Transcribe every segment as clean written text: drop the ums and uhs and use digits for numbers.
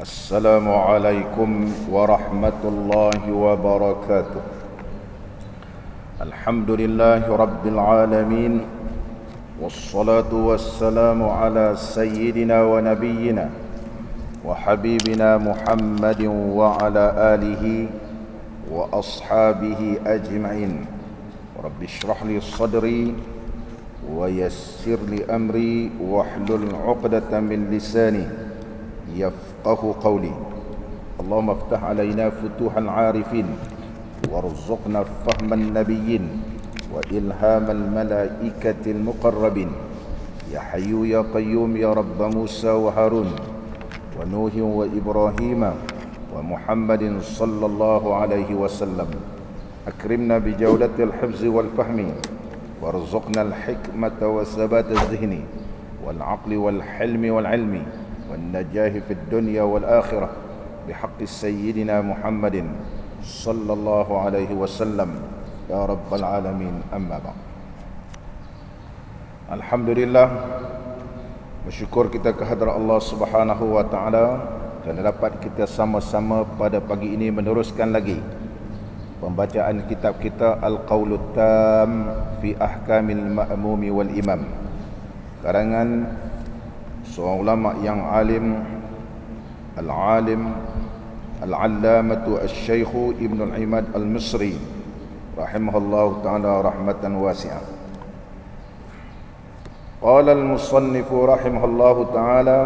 Assalamualaikum warahmatullahi wabarakatuh. Alhamdulillahi rabbil alamin. Wassalatu wassalamu ala sayyidina wa nabiyyina wa habibina Muhammadin wa ala alihi wa ashabihi ajma'in. Rabbi shrah li sadri wa yassir li amri wahlul 'uqdatam min lisani يفقه قولي. اللهم افتح علينا فتوح العارفين وارزقنا فهم النبيين وإلهام الملائكة المقربين. يا حي يا قيوم يا رب موسى وهارون ونوح وإبراهيم ومحمد صلى الله عليه وسلم. أكرمنا بجودة الحفظ والفهم وارزقنا الحكمة وثبات الذهن والعقل والحلم والعلم والنجاة في الدنيا والآخرة بحق سيدنا محمد صلى الله عليه وسلم يا رب العالمين. أما بعد. Alhamdulillah, bersyukur kita kehadrat Allah Subhanahu wa taala kerana dapat kita sama-sama pada pagi ini meneruskan lagi pembacaan kitab kita Al-Qaulut Tam fi Ahkamil Ma'mumi wal Imam, karangan seorang ulama yang alim, al-alim al-allamatu al-syaykh Ibn al-Imad al-Misri rahimahullah ta'ala rahmatan wasi'ah. Qala al-musannif rahimahullah ta'ala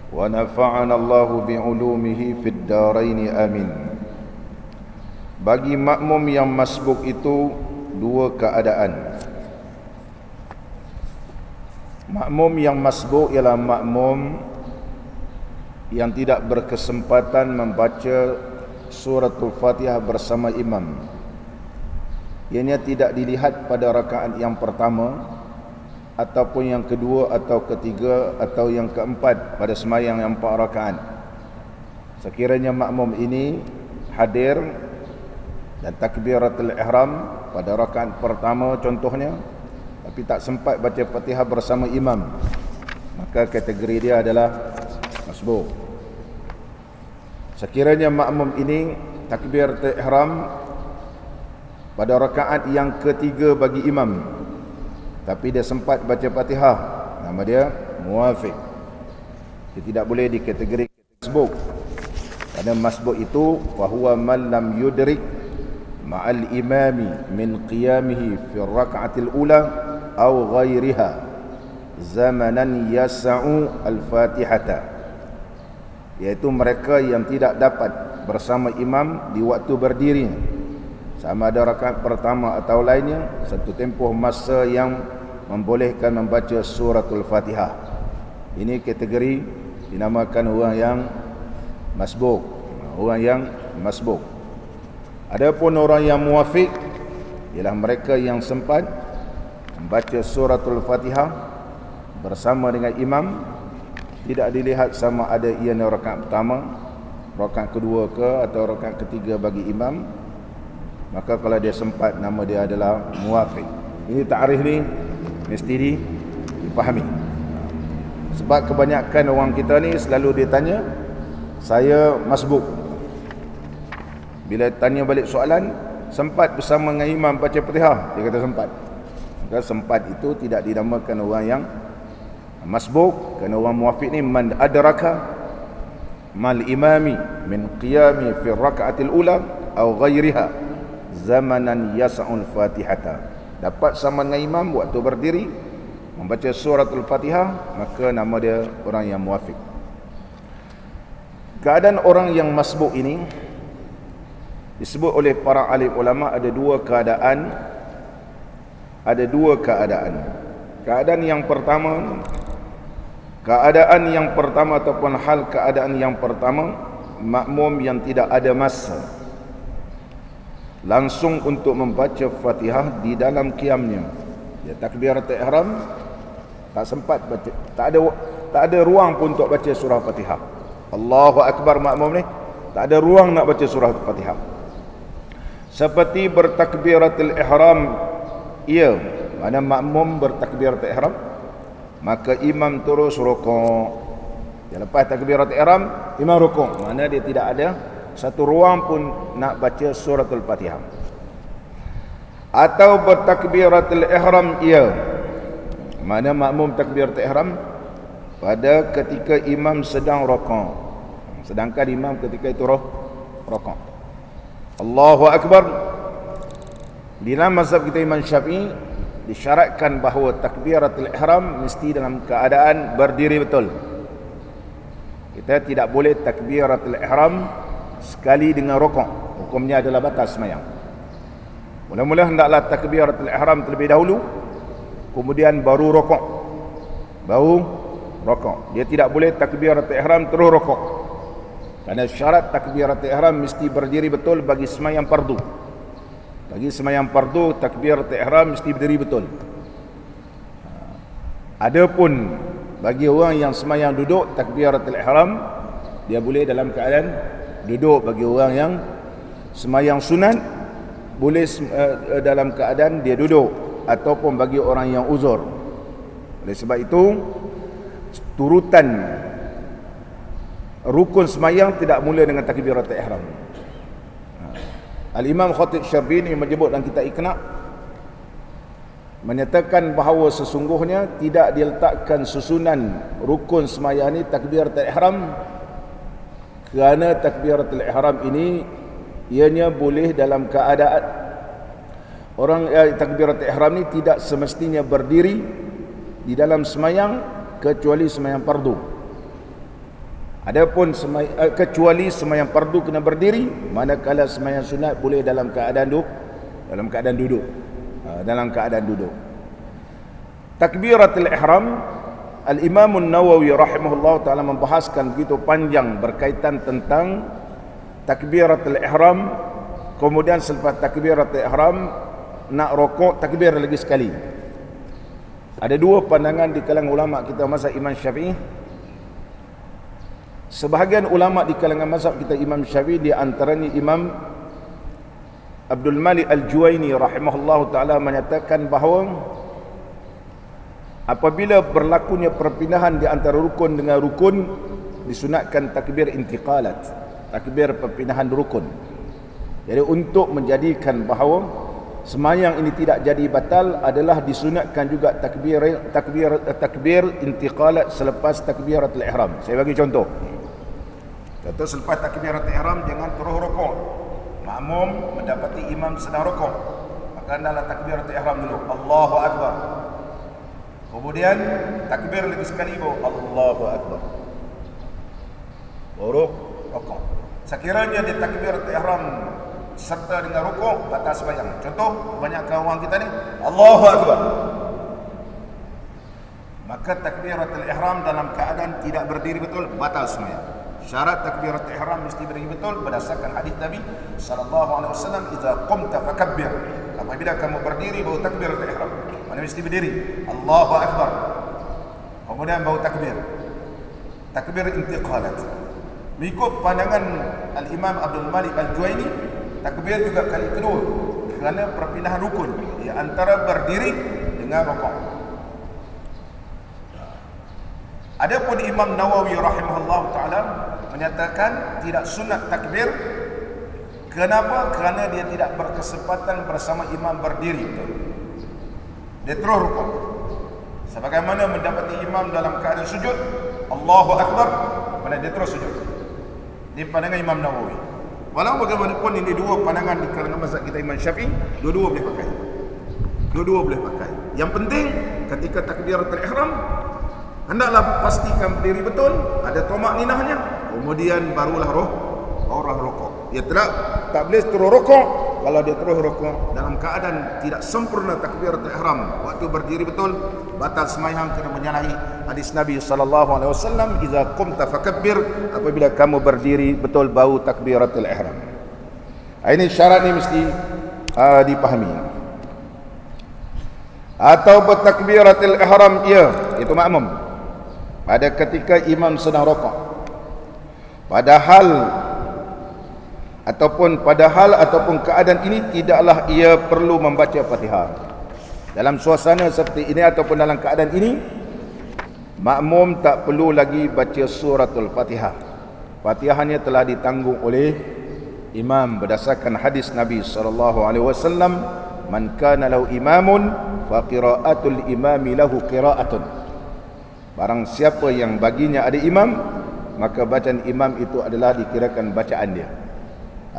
wa nafa'ana Allah bi'ulumihi fid darain amin. Bagi makmum yang masbuk itu dua keadaan. Makmum yang masbuk ialah makmum yang tidak berkesempatan membaca suratul Fatihah bersama imam. Ianya tidak dilihat pada rakaat yang pertama ataupun yang kedua atau ketiga atau yang keempat pada sembahyang yang 4 rakaat. Sekiranya makmum ini hadir dan takbiratul ihram pada rakaat pertama contohnya, tapi tak sempat baca Fatihah bersama imam, maka kategori dia adalah masbuk. Sekiranya makmum ini takbiratul ihram pada rakaat yang ketiga bagi imam, tapi dia sempat baca Fatihah, nama dia muwafiq. Dia tidak boleh dikategorikan masbuk. Kerana masbuk itu fahuwa man lam yudrik ma'al imami min qiyamihi fi raka'atil ula atau ghairiha zamanan yas'u al-Fatihata, iaitu mereka yang tidak dapat bersama imam di waktu berdiri, sama ada rakaat pertama atau lainnya, satu tempoh masa yang membolehkan membaca suratul Fatihah. Ini kategori dinamakan orang yang masbuk, orang yang masbuk. Adapun orang yang muwafiq ialah mereka yang sempat membaca suratul Fatihah bersama dengan imam, tidak dilihat sama ada ia rakaat pertama, rakaat kedua ke atau rakaat ketiga bagi imam, maka kalau dia sempat, nama dia adalah muwafiq. Ini ta'rif ni mesti dipahami. Sebab kebanyakan orang kita ni selalu ditanya, saya masbuk. Bila tanya balik soalan, sempat bersama dengan imam baca Fatihah, dia kata sempat. Maka sempat itu tidak dinamakan orang yang masbuk. Kerana orang muwafiq ni man adraka mal imami min qiyami fi raka'atil ula atau ghairiha zamanan yas'ul Fatihata. Dapat sama dengan imam waktu berdiri membaca suratul Fatihah, maka nama dia orang yang muwafiq. Keadaan orang yang masbuk ini disebut oleh para alim ulama ada dua keadaan. Ada dua keadaan. Keadaan yang pertama ataupun hal keadaan yang pertama, makmum yang tidak ada masa langsung untuk membaca Fatihah di dalam qiyamnya. Dia takbiratul ihram, tak sempat baca, tak ada ruang pun untuk baca surah Fatihah. Allahu akbar, makmum ni tak ada ruang nak baca surah Fatihah. Seperti bertakbiratul ihram, ia mana makmum bertakbiratul ihram, maka imam terus rukuk, Dia lepas takbiratul ihram, imam rukuk. Mana dia tidak ada satu ruang pun nak baca suratul Fatihah. Atau bertakbiratul ihram ia. Mana makmum takbiratul ihram pada ketika imam sedang rukuk. Sedangkan imam ketika itu rukuk. Allahu akbar. Di dalam mazhab kita Imam Syafi'i disyaratkan bahawa takbiratul ihram mesti dalam keadaan berdiri betul. Kita tidak boleh takbiratul ihram sekali dengan rukuk. Hukumnya adalah batas sembahyang. Mula-mula hendaklah takbiratul ihram terlebih dahulu, kemudian baru rukuk. Dia tidak boleh takbiratul ihram terus rukuk. Kerana syarat takbiratul ihram mesti berdiri betul bagi sembahyang fardu. Bagi sembahyang fardu takbiratul ihram mesti berdiri betul. Adapun bagi orang yang sembahyang duduk takbiratul ihram dia boleh dalam keadaan duduk. Bagi orang yang sembahyang sunat boleh dalam keadaan dia duduk, ataupun bagi orang yang uzur. Oleh sebab itu turutan rukun sembahyang tidak mula dengan takbiratul ihram. Al-Imam Khatib Syarbini menyebut dalam kitab Iqna' menyatakan bahawa sesungguhnya tidak diletakkan susunan rukun sembahyang ini takbiratul ihram, kerana takbiratul ihram ini ianya boleh dalam keadaan orang takbiratul ihram ini tidak semestinya berdiri di dalam sembahyang kecuali sembahyang fardu. Adapun kecuali sembahyang fardu kena berdiri, manakala sembahyang sunat boleh dalam keadaan duduk. Dalam keadaan duduk. Takbiratul ihram, Al-Imam An-Nawawi rahimahullah taala membahaskan begitu panjang berkaitan tentang takbiratul ihram. Kemudian selepas takbiratul ihram nak rukuk, takbir lagi sekali. Ada dua pandangan di kalangan ulama kita mazhab Imam Syafi'i. Sebahagian ulama di kalangan mazhab kita Imam Syafi'i, di antaranya Imam Abdul Malik Al-Juwaini rahimahullah ta'ala menyatakan bahawa apabila berlakunya perpindahan di antara rukun dengan rukun, disunatkan takbir intiqalat, takbir perpindahan rukun. Jadi untuk menjadikan bahawa sembahyang ini tidak jadi batal, adalah disunatkan juga takbir intiqalat selepas takbiratul ihram. Saya bagi contoh. Contoh, selepas takbiratul ihram jangan terus rukuk. Makmum mendapati imam sedang rukuk, maka hendaklah takbiratul ihram dulu, Allahu akbar. Kemudian takbir lagi sekali baru Allahu akbar. Baru rukuk. Sekiranya di takbiratul ihram serta dengan rukuk, batal sembahyang. Contoh, kebanyakan orang kita ni Allahu akbar, maka takbiratul ihram dalam keadaan tidak berdiri betul, batal sembahyang. Syarat takbiratul ihram mesti berdiri betul berdasarkan hadis Nabi sallallahu alaihi wasallam, "Idza qumta fakabbir." Apabila kamu berdiri baru takbiratul ihram. Mana mesti berdiri, Allahu akbar. Kemudian baru takbir. Takbir intiqalat. Mengikut pandangan Al-Imam Abdul Malik Al-Juwaini, takbir juga kali kedua kerana perpindahan rukun di antara berdiri dengan rukuk. Adapun Imam Nawawi rahimahullah taala menyatakan tidak sunat takbir. Kenapa? Kerana dia tidak berkesempatan bersama imam berdiri. Dia terus rukuk. Sebagaimana mendapati imam dalam keadaan sujud, Allahu akbar, mana dia terus sujud. Ini pandangan Imam Nawawi. Walau bagaimanapun ini dua pandangan di kalangan mazhab kita Imam Syafi'i, dua-dua boleh pakai. Dua-dua boleh pakai. Yang penting ketika takbiratul ihram hendaklah pastikan berdiri betul, ada tumakninahnya, kemudian barulah orang rukuk. Dia tak boleh terus rukuk. Kalau dia terus rukuk dalam keadaan tidak sempurna takbiratul ihram, waktu berdiri betul, batal sembahyang kerana menyalahi hadis Nabi sallallahu alaihi wasallam, "Idza qumta fakabbir." Apabila kamu berdiri betul baru takbiratul ihram. Ini syarat ni mesti dipahami. Atau bertakbiratul ihram itu makmum pada ketika imam sedang rukuk. Padahal ataupun keadaan ini tidaklah ia perlu membaca Fatihah. Dalam suasana seperti ini ataupun dalam keadaan ini makmum tak perlu lagi baca suratul Fatihah. Fatihahnya telah ditanggung oleh imam berdasarkan hadis Nabi SAW, man kana lahu imamun fa qiraatul imami lahu qiraatun. Barang siapa yang baginya ada imam, maka bacaan imam itu adalah dikirakan bacaan dia.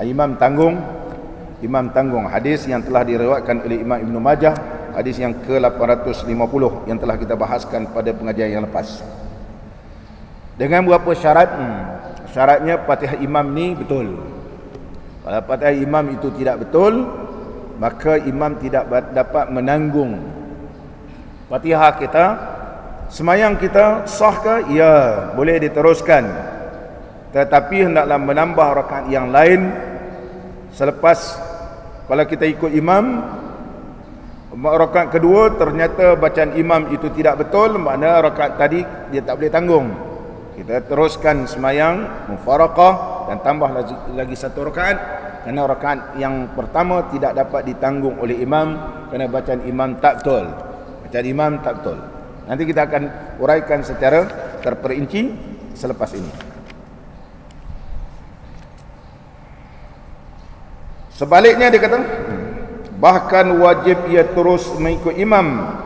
Imam tanggung. Hadis yang telah diriwayatkan oleh Imam Ibn Majah, hadis yang ke-850 yang telah kita bahaskan pada pengajian yang lepas. Dengan beberapa syarat. Syaratnya Fatihah imam ni betul. Kalau Fatihah imam itu tidak betul, maka imam tidak dapat menanggung Fatihah kita. Semayang kita sah ke? Ya, boleh diteruskan. Tetapi hendaklah menambah rakaat yang lain selepas. Kalau kita ikut imam, rakaat kedua ternyata bacaan imam itu tidak betul, makna rakaat tadi dia tak boleh tanggung. Kita teruskan semayang mufaraqah dan tambah lagi satu rakaat, kerana rakaat yang pertama tidak dapat ditanggung oleh imam kerana bacaan imam tak betul. Bacaan imam tak betul. Nanti kita akan uraikan secara terperinci selepas ini. Sebaliknya dia kata, bahkan wajib ia terus mengikut imam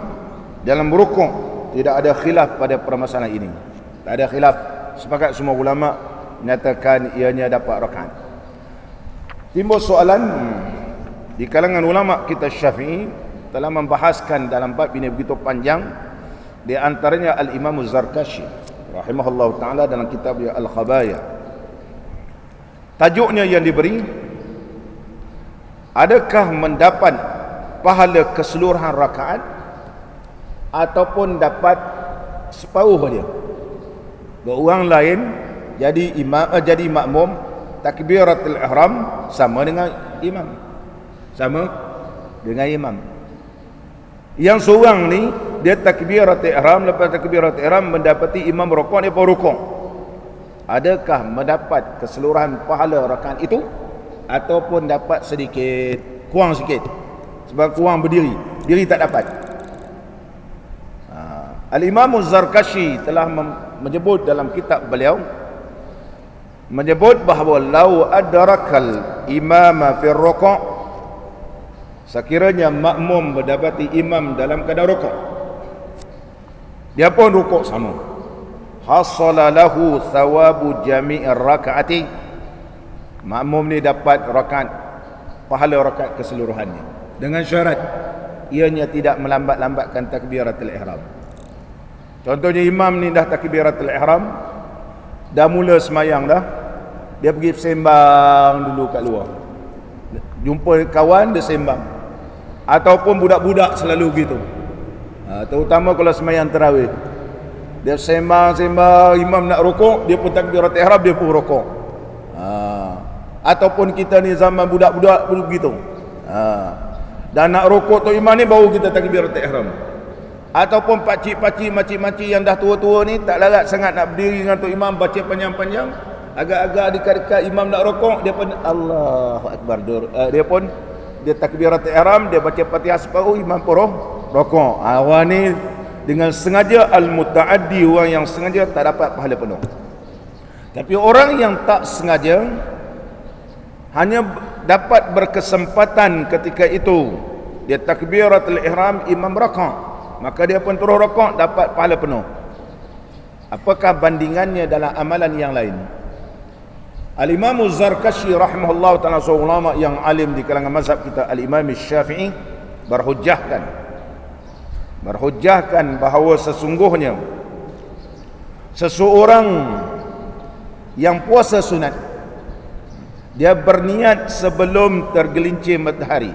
dalam rukuk. Tidak ada khilaf pada permasalahan ini. Tak ada khilaf. Sepakat semua ulama menyatakan ianya dapat rakaat. Timbul soalan di kalangan ulama kita Syafi'i telah membahaskan dalam bab ini begitu panjang. Di antaranya Al-Imam Az-Zarkashi rahimahullah ta'ala dalam kitab dia Al-Khabaya. Tajuknya yang diberi, adakah mendapat pahala keseluruhan rakaat ataupun dapat separuh dia? Orang lain jadi imam, jadi makmum, takbiratul ihram sama dengan imam. Sama dengan imam. Yang seorang ni dia takbiratul ihram, lepas takbiratul ihram mendapati imam rukuk, dia pun rukuk. Adakah mendapat keseluruhan pahala rakaat itu ataupun dapat sedikit, kurang sikit? Sebab kurang berdiri, diri tak dapat. Al-Imam Az-Zarkashi telah menyebut dalam kitab beliau, menyebut bahawa lau adrakal imama fi rukuk, sekiranya makmum mendapati imam dalam keadaan rukuk, dia pun rukuk sama, hasala lahu thawabu jami'ir rakaati, makmum ni dapat rakaat, pahala rakaat keseluruhannya, dengan syarat ianya tidak melambat-lambatkan takbiratul ihram. Contohnya imam ni dah takbiratul ihram, dah mula semayang dah, dia pergi sembang dulu kat luar, jumpa kawan dia sembang, ataupun budak-budak selalu gitu, terutama kalau semayang tarawih, dia sembang-sembang, imam nak rukuk, dia pun takbiratul ihram, dia pun rukuk. Ataupun kita ni zaman budak-budak pun begitu, dan nak rukuk tu imam ni baru kita takbiratul ihram. Ataupun pakcik-pakcik, makcik-makcik yang dah tua-tua ni tak larat sangat nak berdiri dengan tok imam baca panjang-panjang, agak-agak dekat-dekat imam nak rukuk, dia pun Allahu Akbar, dia takbiratul ihram, dia baca Fatihah separuh, imam pun rukuk. Orang ni dengan sengaja, al-muta'addi, orang yang sengaja tak dapat pahala penuh. Tapi orang yang tak sengaja hanya dapat berkesempatan ketika itu, dia takbiratul ihram, imam rukuk, maka dia pun terus rukuk, dapat pahala penuh. Apakah bandingannya dalam amalan yang lain? Al-Imam Az-Zarkashi rahimahullah ta'ala, seorang ulama yang alim di kalangan mazhab kita, Al-Imam Syafi'i, berhujjahkan bahawa sesungguhnya seseorang yang puasa sunat, dia berniat sebelum tergelincir matahari.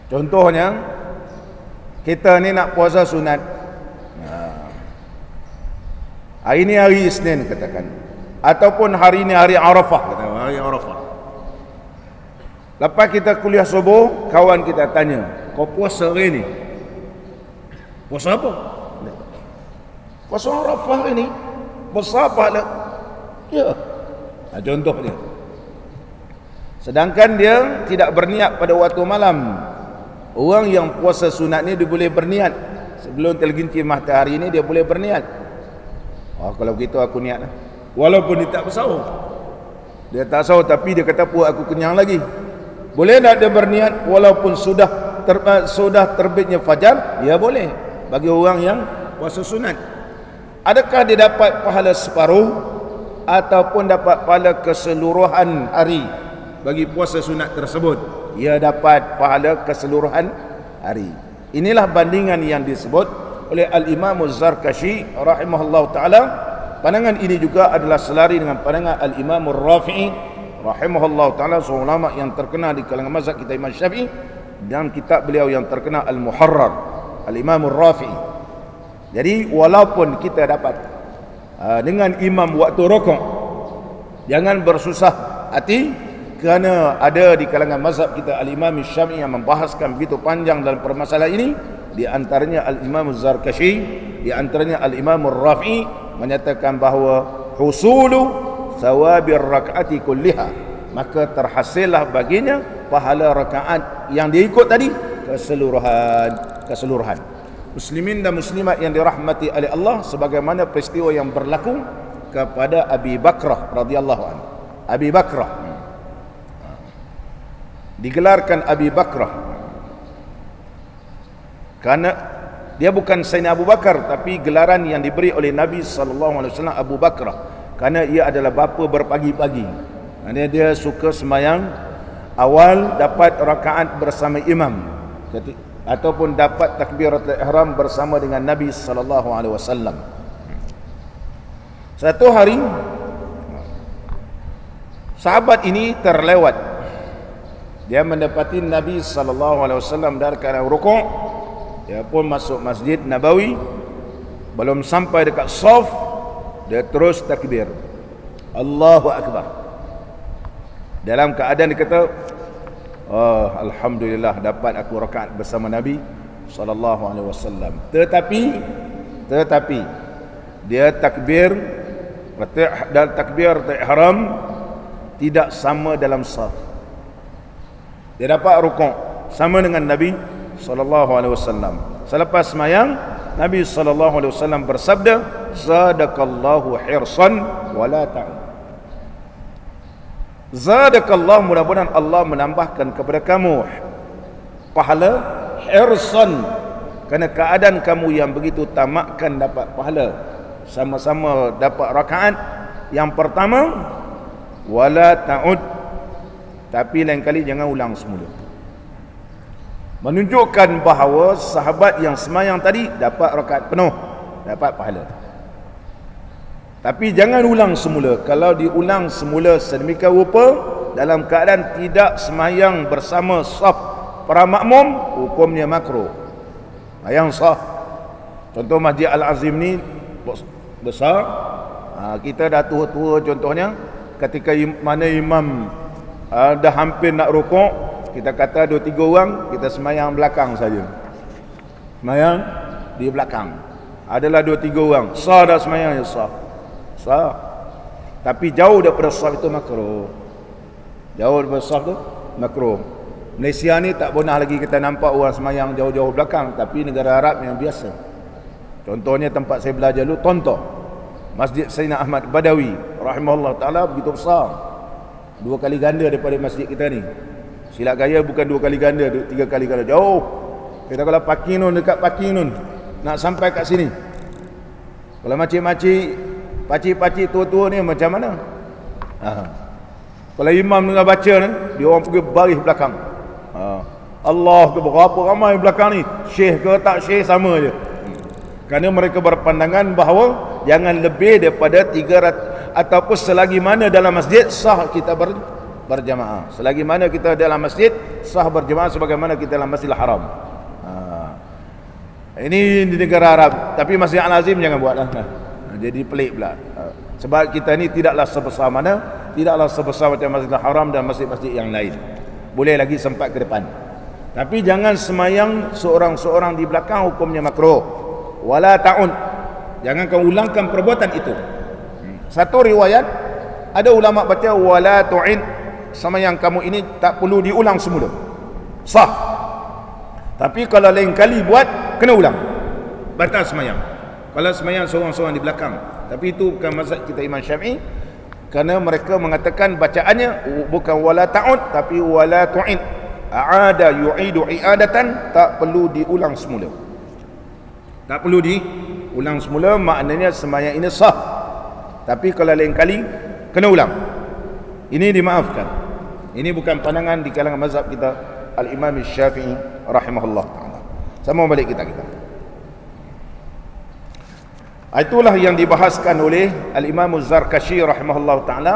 Contohnya, kita ni nak puasa sunat, hari ni hari Isnin katakan, ataupun hari ni hari Arafah, katakan hari Arafah. Lepas kita kuliah subuh, kawan kita tanya, kau puasa hari ni? Puasa apa? Puasa Arafah hari ni. Puasa apa lah? Ya, contoh dia. Sedangkan dia tidak berniat pada waktu malam. Orang yang puasa sunat ni dia boleh berniat Sebelum tergelincir matahari ini dia boleh berniat. Oh, kalau begitu aku niat lah. Walaupun dia tak bersahur. Dia tak sahur tapi dia kata puas aku kenyang lagi. Boleh tak dia berniat walaupun sudah terbitnya fajar? Ya boleh. Bagi orang yang puasa sunat. Adakah dia dapat pahala separuh ataupun dapat pahala keseluruhan hari bagi puasa sunat tersebut? Ia dapat pahala keseluruhan hari. Inilah bandingan yang disebut oleh Al-Imam Az-Zarkashi rahimahullah ta'ala. Pandangan ini juga adalah selari dengan pandangan Al-Imam Ar-Rafi'i rahimahullah ta'ala, seorang ulama yang terkenal di kalangan mazhab kita Imam Syafi'i, dalam kitab beliau yang terkenal Al-Muharrar, Al-Imam Ar-Rafi'i. Jadi walaupun kita dapat dengan imam waktu rukuk, jangan bersusah hati, kerana ada di kalangan mazhab kita Al-Imam Syafi'i yang membahaskan begitu panjang dalam permasalahan ini. Di antaranya Al-Imam Az-Zarkashi, di antaranya Al-Imam Ar-Rafi'i menyatakan bahawa husulu thawabir rak'ati kulliha, maka terhasillah baginya pahala rakaat yang dia ikut tadi keseluruhan. Muslimin dan muslimat yang dirahmati oleh Allah, sebagaimana peristiwa yang berlaku kepada Abi Bakrah radhiyallahu anhu. Abi Bakrah digelarkan Abi Bakrah karena dia bukan Sayyidina Abu Bakar, tapi gelaran yang diberi oleh Nabi SAW Abu Bakrah, kerana ia adalah bapa berpagi-pagi. Dia suka semayang awal, dapat rakaat bersama imam, ataupun dapat takbiratul ihram bersama dengan Nabi SAW. Satu hari sahabat ini terlewat. Dia mendapati Nabi SAW dari keadaan rukuk. Dia pun masuk Masjid Nabawi. Belum sampai dekat shaf, dia terus takbir, Allahu Akbar. Dalam keadaan dia kata, oh, alhamdulillah dapat aku rakaat bersama Nabi SAW. Tetapi dia takbir dan takbir ihram tidak sama dalam shaf. Dia dapat rukuk sama dengan Nabi SAW. Selepas semayang, Nabi SAW bersabda, zadakallahu hirsan wala ta'ud. Zadakallahu, mudah-mudahan Allah menambahkan kepada kamu pahala, hirsan, kerana keadaan kamu yang begitu tamakkan dapat pahala, sama-sama dapat rakaat yang pertama, wala ta'ud, tapi lain kali jangan ulang semula. Menunjukkan bahawa sahabat yang semayang tadi dapat rakaat penuh, dapat pahala. Tapi jangan ulang semula. Kalau diulang semula sedemikian rupa dalam keadaan tidak semayang bersama saf para makmum, hukumnya makruh. Yang sah. Contoh Masjid Al-Azim ni besar. Kita dah tua-tua contohnya, ketika mana imam dah hampir nak rukuk, kita kata 2-3 orang, kita semayang belakang saja. Semayang di belakang. Adalah 2-3 orang. Sah dah semayang, ya sah. Sah. Tapi jauh daripada sah itu makruh. Jauh daripada sah itu makruh. Malaysia ni tak pernah lagi kita nampak orang semayang jauh-jauh belakang. Tapi negara Arab yang biasa. Contohnya tempat saya belajar dulu, Tontoh. Masjid Sayyidina Ahmad Badawi rahimahullah ta'ala begitu besar. 2 kali ganda daripada masjid kita ni. Silap gaya bukan 2 kali ganda, 3 kali ganda. Jauh. Kita kalau Pakinun, dekat Pakinun, nak sampai kat sini. Kalau pakcik-pakcik tua-tua ni macam mana? Kalau imam tengah baca ni, dia orang pergi baris belakang. Allah ke berapa ramai belakang ni, syekh ke tak syekh sama je. Kerana mereka berpandangan bahawa jangan lebih daripada 300, ataupun selagi mana dalam masjid sah kita berjamaah. Selagi mana kita dalam masjid sah berjamaah sebagaimana kita dalam Masjidil Haram. Ini di negara Arab, tapi Masjid Al-Azim jangan buatlah. Jadi pelik pula. Sebab kita ni tidaklah sebesar mana, tidaklah sebesar macam Masjidil Haram dan masjid-masjid yang lain. Boleh lagi sempat ke depan. Tapi jangan semayang seorang-seorang di belakang, hukumnya makruh. Wala ta'un, jangan kau ulangkan perbuatan itu. Satu riwayat ada ulama baca wala tu'in, sama yang kamu ini tak perlu diulang semula, sah. Tapi kalau lain kali buat, kena ulang. batal semayang. Kalau semayang seorang-seorang di belakang. Tapi itu bukan mazhab kita Imam Syafi'i, kerana mereka mengatakan bacaannya bukan wala ta'ud tapi wala tu'id. A'ada yu'idu i'adatan, tak perlu diulang semula. Tak perlu diulang semula, maknanya semayang ini sah. Tapi kalau lain kali kena ulang. Ini dimaafkan. Ini bukan pandangan di kalangan mazhab kita Al-Imam Syafi'i rahimahullah ta'ala. Sama balik kita. Itulah yang dibahaskan oleh Al-Imam Az-Zarkashi rahimahullah ta'ala,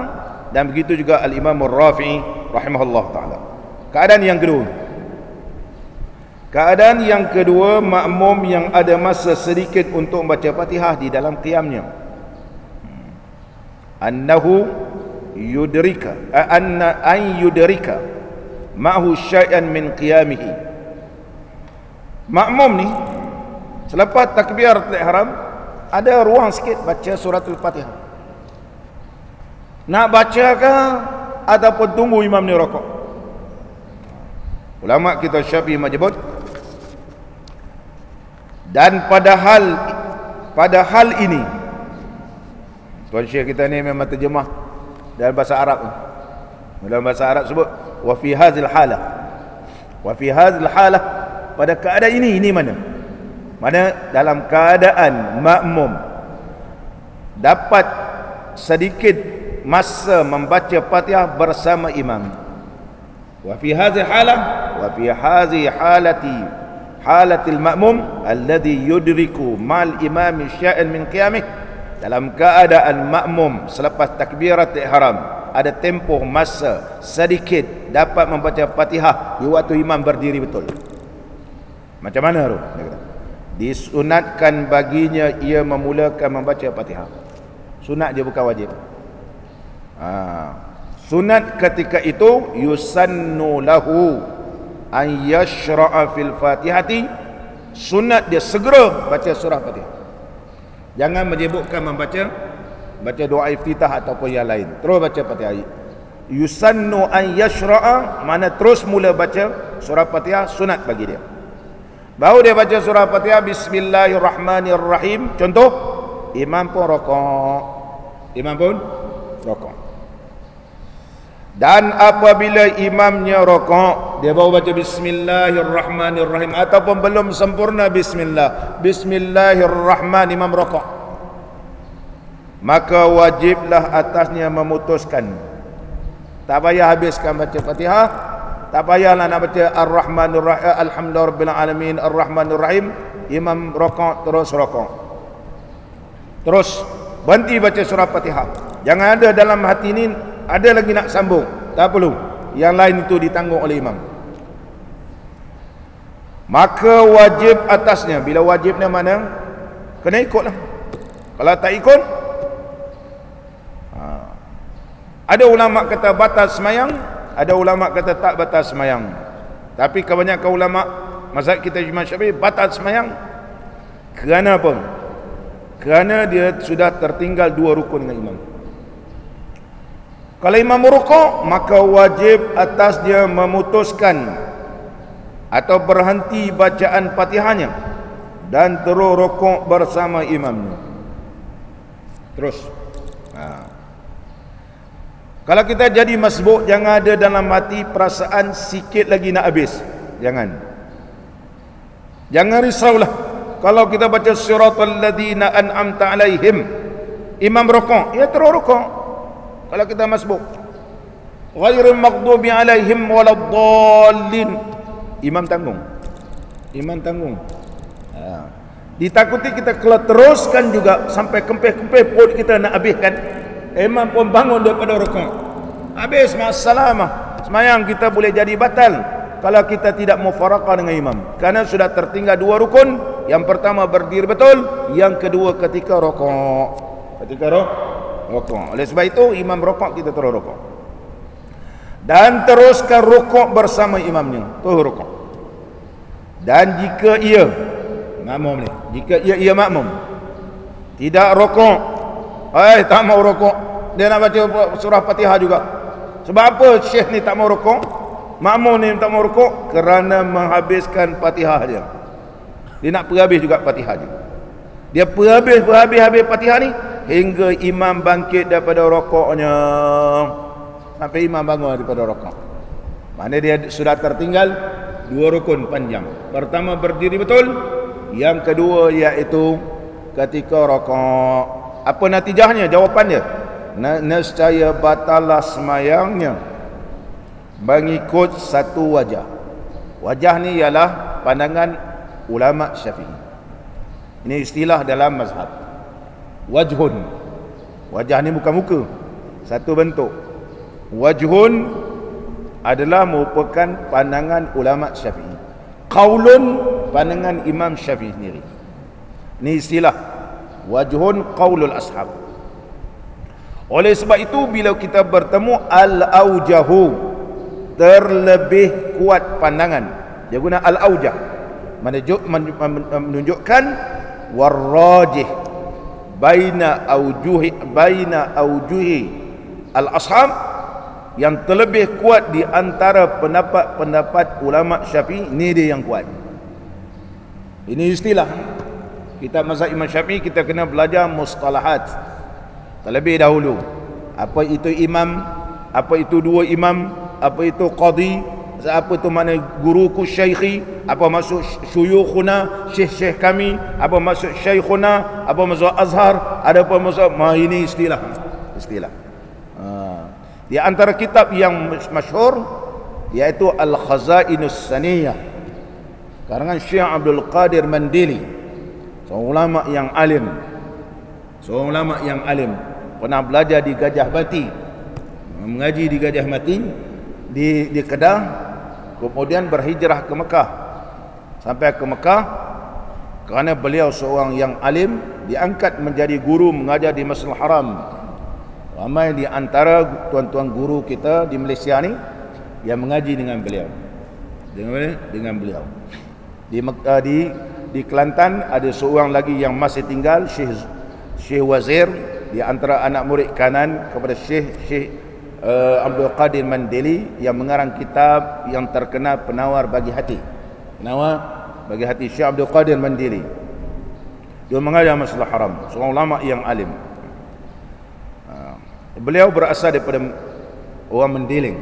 dan begitu juga Al-Imam Ar-Rafi'i rahimahullah ta'ala. Keadaan yang kedua, makmum yang ada masa sedikit untuk membaca Fatihah di dalam qiyamnya. Annahu yudrika an yudrika ma'hu syai'an min qiyamihi. Makmum ni selepas takbiratul ihram ada ruang sikit baca suratul Fatihah. Nak bacakah ataupun tunggu imam ni rukuk? Ulama kita Syafi'i menyebut, dan pada hal ini, tuan syekh kita ni memang terjemah dalam bahasa Arab. Dalam bahasa Arab sebut wa fi hadzal halah. Wa fi hadzal halah, pada keadaan ini mana? Mana dalam keadaan makmum dapat sedikit masa membaca Fatihah bersama imam. Wa fi hadhihi halah, wa fi hadhihi halatil ma'mum alladhi yudriku mal imam syai'an min qiyamih. Dalam keadaan makmum selepas takbirat ihram ada tempoh masa sedikit dapat membaca Fatihah di waktu imam berdiri betul. Macam mana tu? Disunatkan baginya ia memulakan membaca Fatihah. Sunat dia, bukan wajib. Sunat ketika itu yusannu lahu an yashra'a fil Fatihati. Sunat dia segera baca surah Fatihah. Jangan menyebutkan membaca doa iftitah ataupun yang lain. Terus baca Fatihah. Yusannu an yashra'a, mana terus mula baca surah Fatihah, sunat bagi dia. Baru dia baca surah Fatihah, bismillahirrahmanirrahim. Contoh, imam pun rokok. Dan apabila imamnya rokok, dia baru baca bismillahirrahmanirrahim, ataupun belum sempurna bismillahirrahmanirrahim, imam rokok, maka wajiblah atasnya memutuskan. Tak payah habiskan baca Fatihah, tak payahlah nak baca Ar-Rahmanur Rahim, Alhamdulillahirabbil alamin, Ar-Rahmanur Rahim, imam rokok terus rokok, terus berhenti baca surah Fatihah. Jangan ada dalam hati ni ada lagi nak sambung, tak perlu. Yang lain itu ditanggung oleh imam. Maka wajib atasnya, bila wajibnya mana? Kena ikutlah. Kalau tak ikut, ada ulama kata batal semayang, ada ulama kata tak batal semayang. Tapi kebanyakan ulama mazhab kita Imam Syafi'i batal semayang. Kerana apa? Kerana dia sudah tertinggal dua rukun dengan imam. Kalau imam rukuk, maka wajib atas dia memutuskan atau berhenti bacaan Fatihahnya dan terus rukuk bersama imamnya. Terus. Kalau kita jadi masbuk, jangan ada dalam hati perasaan sikit lagi nak habis. Jangan risaulah. Kalau kita baca siratal ladzina an'amta alaihim, imam rukuk, ya terus rukuk. Kalau kita masbuk, ghairil maghdubi alaihim waladdallin, imam tanggung. Ditakuti kita kalau teruskan juga sampai kempih-kempih perut kita nak habiskan, imam pun bangun daripada rukuk, habis masalah. Semayang kita boleh jadi batal kalau kita tidak mufaraqah dengan imam, kerana sudah tertinggal dua rukun. Yang pertama berdiri betul, yang kedua ketika rukuk. Oleh sebab itu imam rukuk, kita terus rukuk dan teruskan rukuk bersama imamnya, terus rukuk. Dan jika ia makmum tidak rukuk, tak mau rukuk, dia nak baca surah Fatihah juga. Sebab apa syekh ni tak mau rukuk, makmum ni tak mau rukuk? Kerana menghabiskan Fatihah dia nak pergi habis juga Fatihah dia. Dia berhabis Fatihah ni hingga imam bangkit daripada rokoknya, sampai imam bangun daripada rokok. Mana dia sudah tertinggal 2 rukun panjang. Pertama berdiri betul, yang kedua iaitu ketika rokok. Apa natijahnya? Jawapannya, nescaya batalah semayangnya mengikut satu wajah. Wajah ni ialah pandangan ulama Syafi'i. Ini istilah dalam mazhab. Wajhun, wajah ni bukan muka, satu bentuk. Wajhun adalah merupakan pandangan ulama Syafi'i. Qaulun, pandangan Imam Syafi'i sendiri. Ini istilah wajhun qaulul ashab. Oleh sebab itu bila kita bertemu al-aujahu, terlebih kuat pandangan, dia guna al-aujah, menunjukkan warrajih baina aujuhi al-ashab, yang terlebih kuat di antara pendapat-pendapat ulama Syafi'i. Ini dia yang kuat. Ini istilah kitab mazhab Imam Syafi'i. Kita kena belajar mustalahat terlebih dahulu. Apa itu imam, apa itu dua imam, apa itu qadi, apa itu makna guruku syaikhi, apa maksud syuyukhuna, syekh-syekh kami, apa maksud syaikhuna, apa maksud azhar, ada apa maksud ini istilah. Di antara kitab yang masyhur iaitu Al-Khazainus Saniyah karangan Syekh Abdul Qadir Mandili, seorang ulama yang alim, pernah belajar di Gajah Mati, mengaji di Gajah Mati di Kedah, kemudian berhijrah ke Mekah. Sampai ke Mekah kerana beliau seorang yang alim, diangkat menjadi guru mengajar di Masjidil Haram. Ramai di antara tuan-tuan guru kita di Malaysia ni yang mengaji dengan beliau. Dengan beliau. Di Kelantan ada seorang lagi yang masih tinggal, Syekh Wazir, di antara anak murid kanan kepada Syekh Abdul Qadir Mandili, yang mengarang kitab yang terkenal Penawar Bagi Hati. Syekh Abdul Qadir Mandili. Dia mengajar Masjidil Haram, seorang ulama yang alim. Beliau berasal daripada orang Mendeling.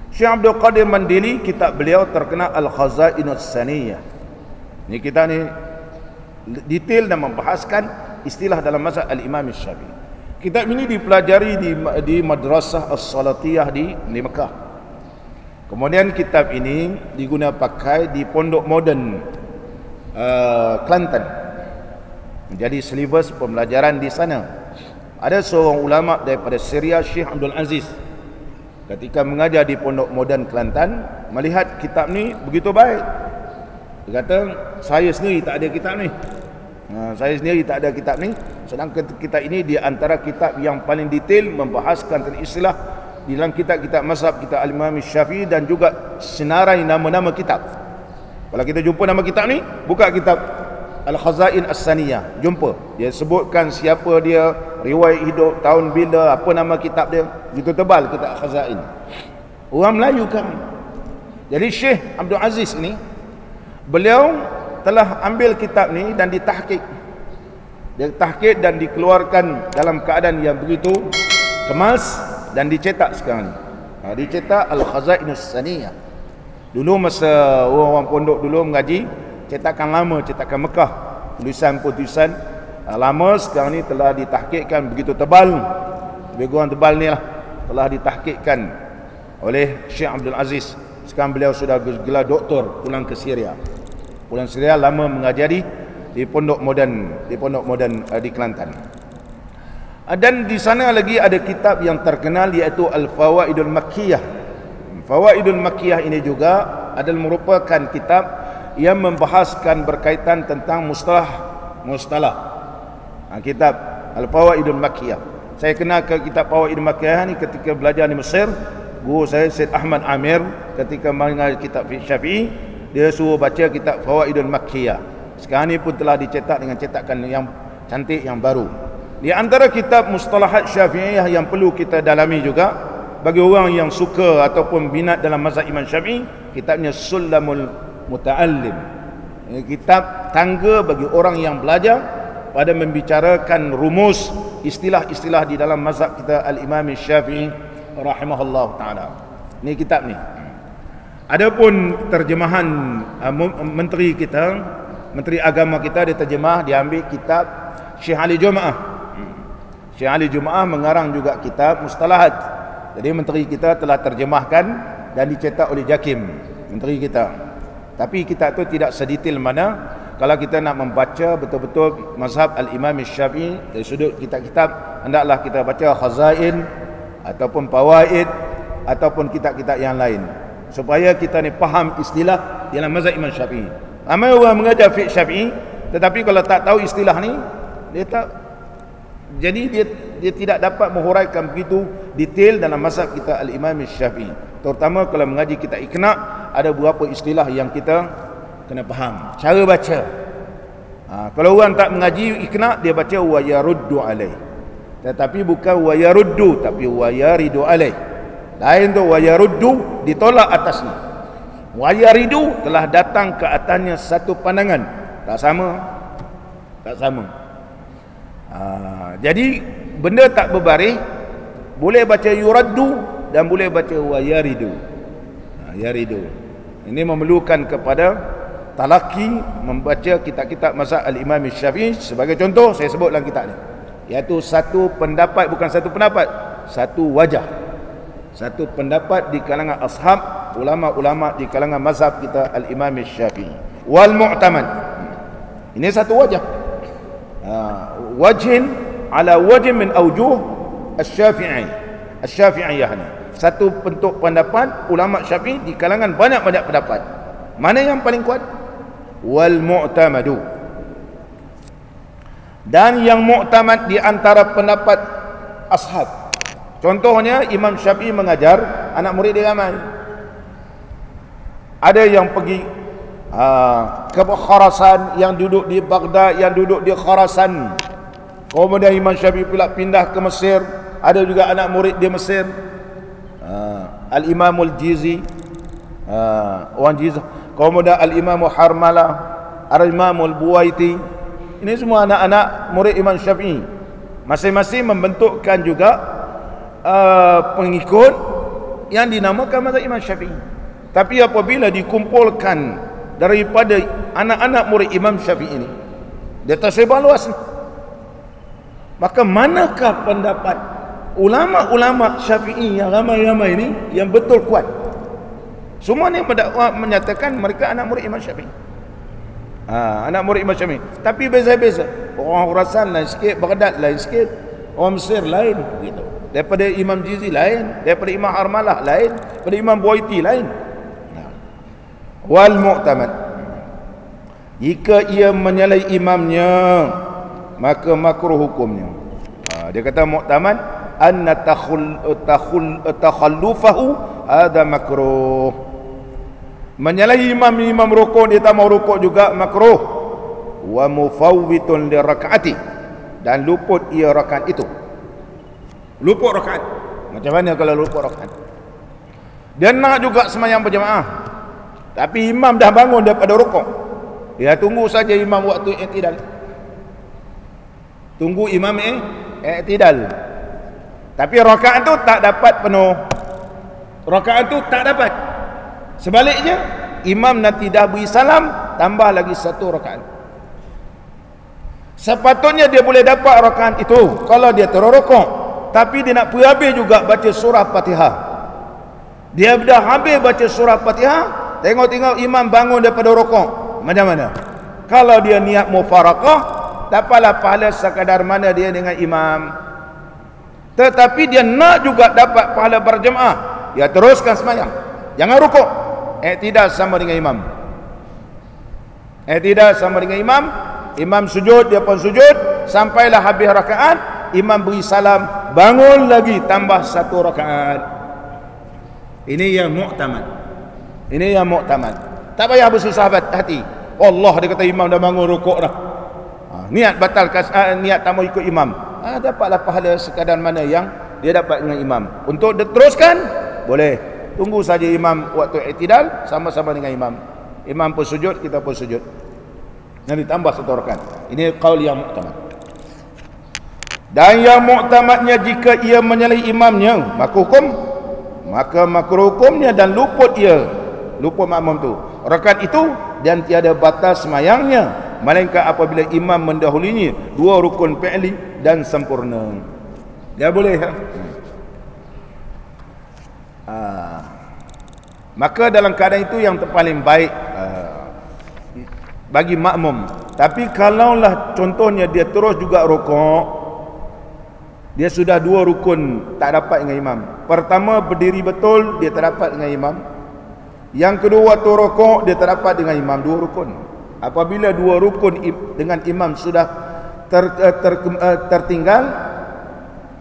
Syekh Abdul Qadir Mandili, kitab beliau terkenal Al-Khazainus Saniyah. Ini kita ni detail dan membahaskan istilah dalam mazhab Al-Imam Syafi'i. Kitab ini dipelajari di Madrasah As-Salatiyah di Mekah. Kemudian kitab ini digunakan pakai di Pondok Moden Kelantan, menjadi silibus pembelajaran di sana. Ada seorang ulama daripada Syria, Syekh Abdul Aziz, ketika mengajar di Pondok Moden Kelantan, melihat kitab ni begitu baik. Dia kata, saya sendiri tak ada kitab ni. Sedangkan kitab ini di antara kitab yang paling detail membahaskan tentang istilah di dalam kitab-kitab mazhab kita Al-Imam Syafi'i, dan juga senarai nama-nama kitab. Kalau kita jumpa nama kitab ni, buka kitab Al-Khazain As-Saniyah, jumpa dia sebutkan siapa dia, riwayat hidup, tahun bila, apa nama kitab dia. Begitu tebal kitab Al-Khazain. Orang Melayu kan. Jadi Syekh Abdul Aziz ni, beliau telah ambil kitab ni dan ditahqiq. Dia tahqiq dan dikeluarkan dalam keadaan yang begitu kemas dan dicetak sekarang ni. Dicetak Al-Khazainus Saniyah. Dulu masa orang pondok dulu mengaji, cetakan lama, cetakan Mekah, tulisan lama, sekarang ni telah ditahqiqkan begitu tebal, lebih kurang tebal ni lah, telah ditahqiqkan oleh Syekh Abdul Aziz. Sekarang beliau sudah gelar doktor, pulang ke Syria. Lama mengajari di Pondok Moden di Kelantan. Dan di sana lagi ada kitab yang terkenal iaitu Al-Fawaidul Makkiyah. Fawaidul Makkiyah ini juga adalah merupakan kitab yang membahaskan berkaitan tentang mustalah. Kitab Al-Fawaidul Makkiyah. Saya kenal ke kitab Fawaidul Makkiyah ni ketika belajar di Mesir. Guru saya Syed Ahmad Amir ketika mengajar kitab Syafi'i, dia suruh baca kitab Fawaidul Makkiyah. Sekarang ni pun telah dicetak dengan cetakan yang cantik, yang baru. Di antara kitab mustalahat Syafi'iyah yang perlu kita dalami juga bagi orang yang suka ataupun minat dalam mazhab Imam Syafi'i, kitabnya Sulamul Muta'allim. Ini kitab tangga bagi orang yang belajar pada membicarakan rumus istilah-istilah di dalam mazhab kita Al-Imam Syafi'i rahimahullah taala. Ini kitab ni. Adapun terjemahan menteri kita, menteri agama kita, dia terjemah, dia ambil kitab Syekh Ali Jumaah. Syekh Ali Jumaah mengarang juga kitab Mustalahat. Jadi menteri kita telah terjemahkan dan dicetak oleh Jakim, menteri kita. Tapi kitab itu tidak sedetail mana. Kalau kita nak membaca betul-betul mazhab Al-Imam Syafi'i dari sudut kitab-kitab, hendaklah kita baca Khazain ataupun Fawaid ataupun kitab-kitab yang lain, supaya kita ni faham istilah dalam mazhab Imam Syafi'i. Ramai orang mengajar fiqh Syafi'i, tetapi kalau tak tahu istilah ni, dia tak, jadi dia tidak dapat menghuraikan begitu detail dalam mazhab kita Al-Imam Syafi'i. Terutama kalau mengaji kitab Iqna', ada beberapa istilah yang kita kena faham cara baca. Kalau orang tak mengaji Iqna', dia baca wa yaruddu alaih, tetapi bukan wa yaruddu, tapi wa yaridu alaih. Lain tu, wa yaruddu ditolak atasnya, wa yaridu telah datang ke atasnya satu pandangan. Tak sama, tak sama. Jadi benda tak berbaris, boleh baca yuraddu dan boleh baca wa yaridu. Yaridu ini memerlukan kepada talaki, membaca kitab-kitab mazhab Al-Imam Syafi'i. Sebagai contoh, saya sebut dalam kitab ni, iaitu satu pendapat, bukan satu pendapat, satu wajah, satu pendapat di kalangan ashab, ulama-ulama di kalangan mazhab kita Al-Imam Syafi'i. Wal mu'tamad, ini satu wajah, wajhin ala wajhin min awjuh Asy-Syafi'iyah ni, satu bentuk pendapat ulama Syafi'i di kalangan banyak-banyak pendapat. Mana yang paling kuat? Wal mu'tamadu, dan yang mu'tamad di antara pendapat ashab. Contohnya Imam Syafi'i mengajar anak murid dia ramai. Ada yang pergi ke Khurasan, yang duduk di Baghdad, yang duduk di Khurasan. Kemudian Imam Syafi'i pula pindah ke Mesir. Ada juga anak murid di Mesir, Al-Imam Al-Jizi, orang Jizah. Kemudian Al-Imam Harmalah, Al-Imam Al-Buwaiti. Ini semua anak-anak murid Imam Syafi'i. Masing-masing membentukkan juga pengikut yang dinamakan mazhab Imam Syafi'i. Tapi apabila dikumpulkan daripada anak-anak murid Imam Syafi'i ini, dia tersebar luas. Maka manakah pendapat ulama-ulama Syafi'i yang ramai-ramai ini yang betul kuat? Semua ni menyatakan mereka anak murid Imam Syafi'i. Anak murid Imam Syafi'i. Tapi beza-beza. Orang Khurasan lain sikit, Baghdad lain sikit, orang Mesir lain gitu. Daripada Imam Jizi lain, daripada Imam Harmalah lain, daripada Imam Buwaiti lain. Wal mu'tamad, jika ia menyalahi imamnya, maka makruh hukumnya. Dia kata mu'tamad anna takhallufahu ada makruh. Menyalahi imam rukuk, dia tak mau rukuk juga makruh. Wa mufawwitun li rak'ati, dan luput ia rakaat itu. Luput rakaat. Macam mana kalau luput rakaat? Dia nak juga sembahyang berjamaah, tapi imam dah bangun daripada rukuk. Ya, tunggu saja imam waktu i'tidal. Tunggu imam i'tidal. Tapi rakaat tu tak dapat penuh. Rakaat tu tak dapat. Sebaliknya, imam nanti dah beri salam, tambah lagi satu rakaat. Sepatutnya dia boleh dapat rakaat itu kalau dia terus rukuk, tapi dia nak habis juga baca surah Fatihah. Dia dah habis baca surah Fatihah, tengok-tengok imam bangun daripada rukuk. Macam mana? Kalau dia niat mufaraqah, dapatlah pahala sekadar mana dia dengan imam. Tetapi dia nak juga dapat pahala berjemaah, dia teruskan sembahyang. Jangan rukuk. I'tidal sama dengan imam. I'tidal sama dengan imam. Imam sujud, dia pun sujud. Sampailah habis rakaat, imam beri salam, bangun lagi tambah satu rakaat. Ini yang mu'tamad. Ini yang mu'tamad. Tak payah bersusah hati. Allah, dia kata imam dah bangun rukuk dah. Niat batal, niat tak mau ikut imam. Dapatlah pahala sekadar mana yang dia dapat dengan imam. Untuk diteruskan, boleh. Tunggu saja imam waktu i'tidal, sama-sama dengan imam. Imam pun sujud, kita pun sujud. Dan ditambah satu rakaat. Ini qaul yang muktamad. Dan yang muktamadnya jika ia menyalahi imamnya, maka makruh hukumnya dan luput makmum tu rakaat itu, dan tiada batas semayangnya melainkan apabila imam mendahulinya 2 rukun fi'li dan sempurna. Dia boleh maka dalam keadaan itu yang paling baik bagi makmum. Tapi kalaulah contohnya dia terus juga rukuk, dia sudah 2 rukun tak dapat dengan imam. Pertama berdiri betul, dia tak dapat dengan imam. Yang kedua waktu rukuk, dia tak dapat dengan imam 2 rukun. Apabila 2 rukun dengan imam sudah tertinggal,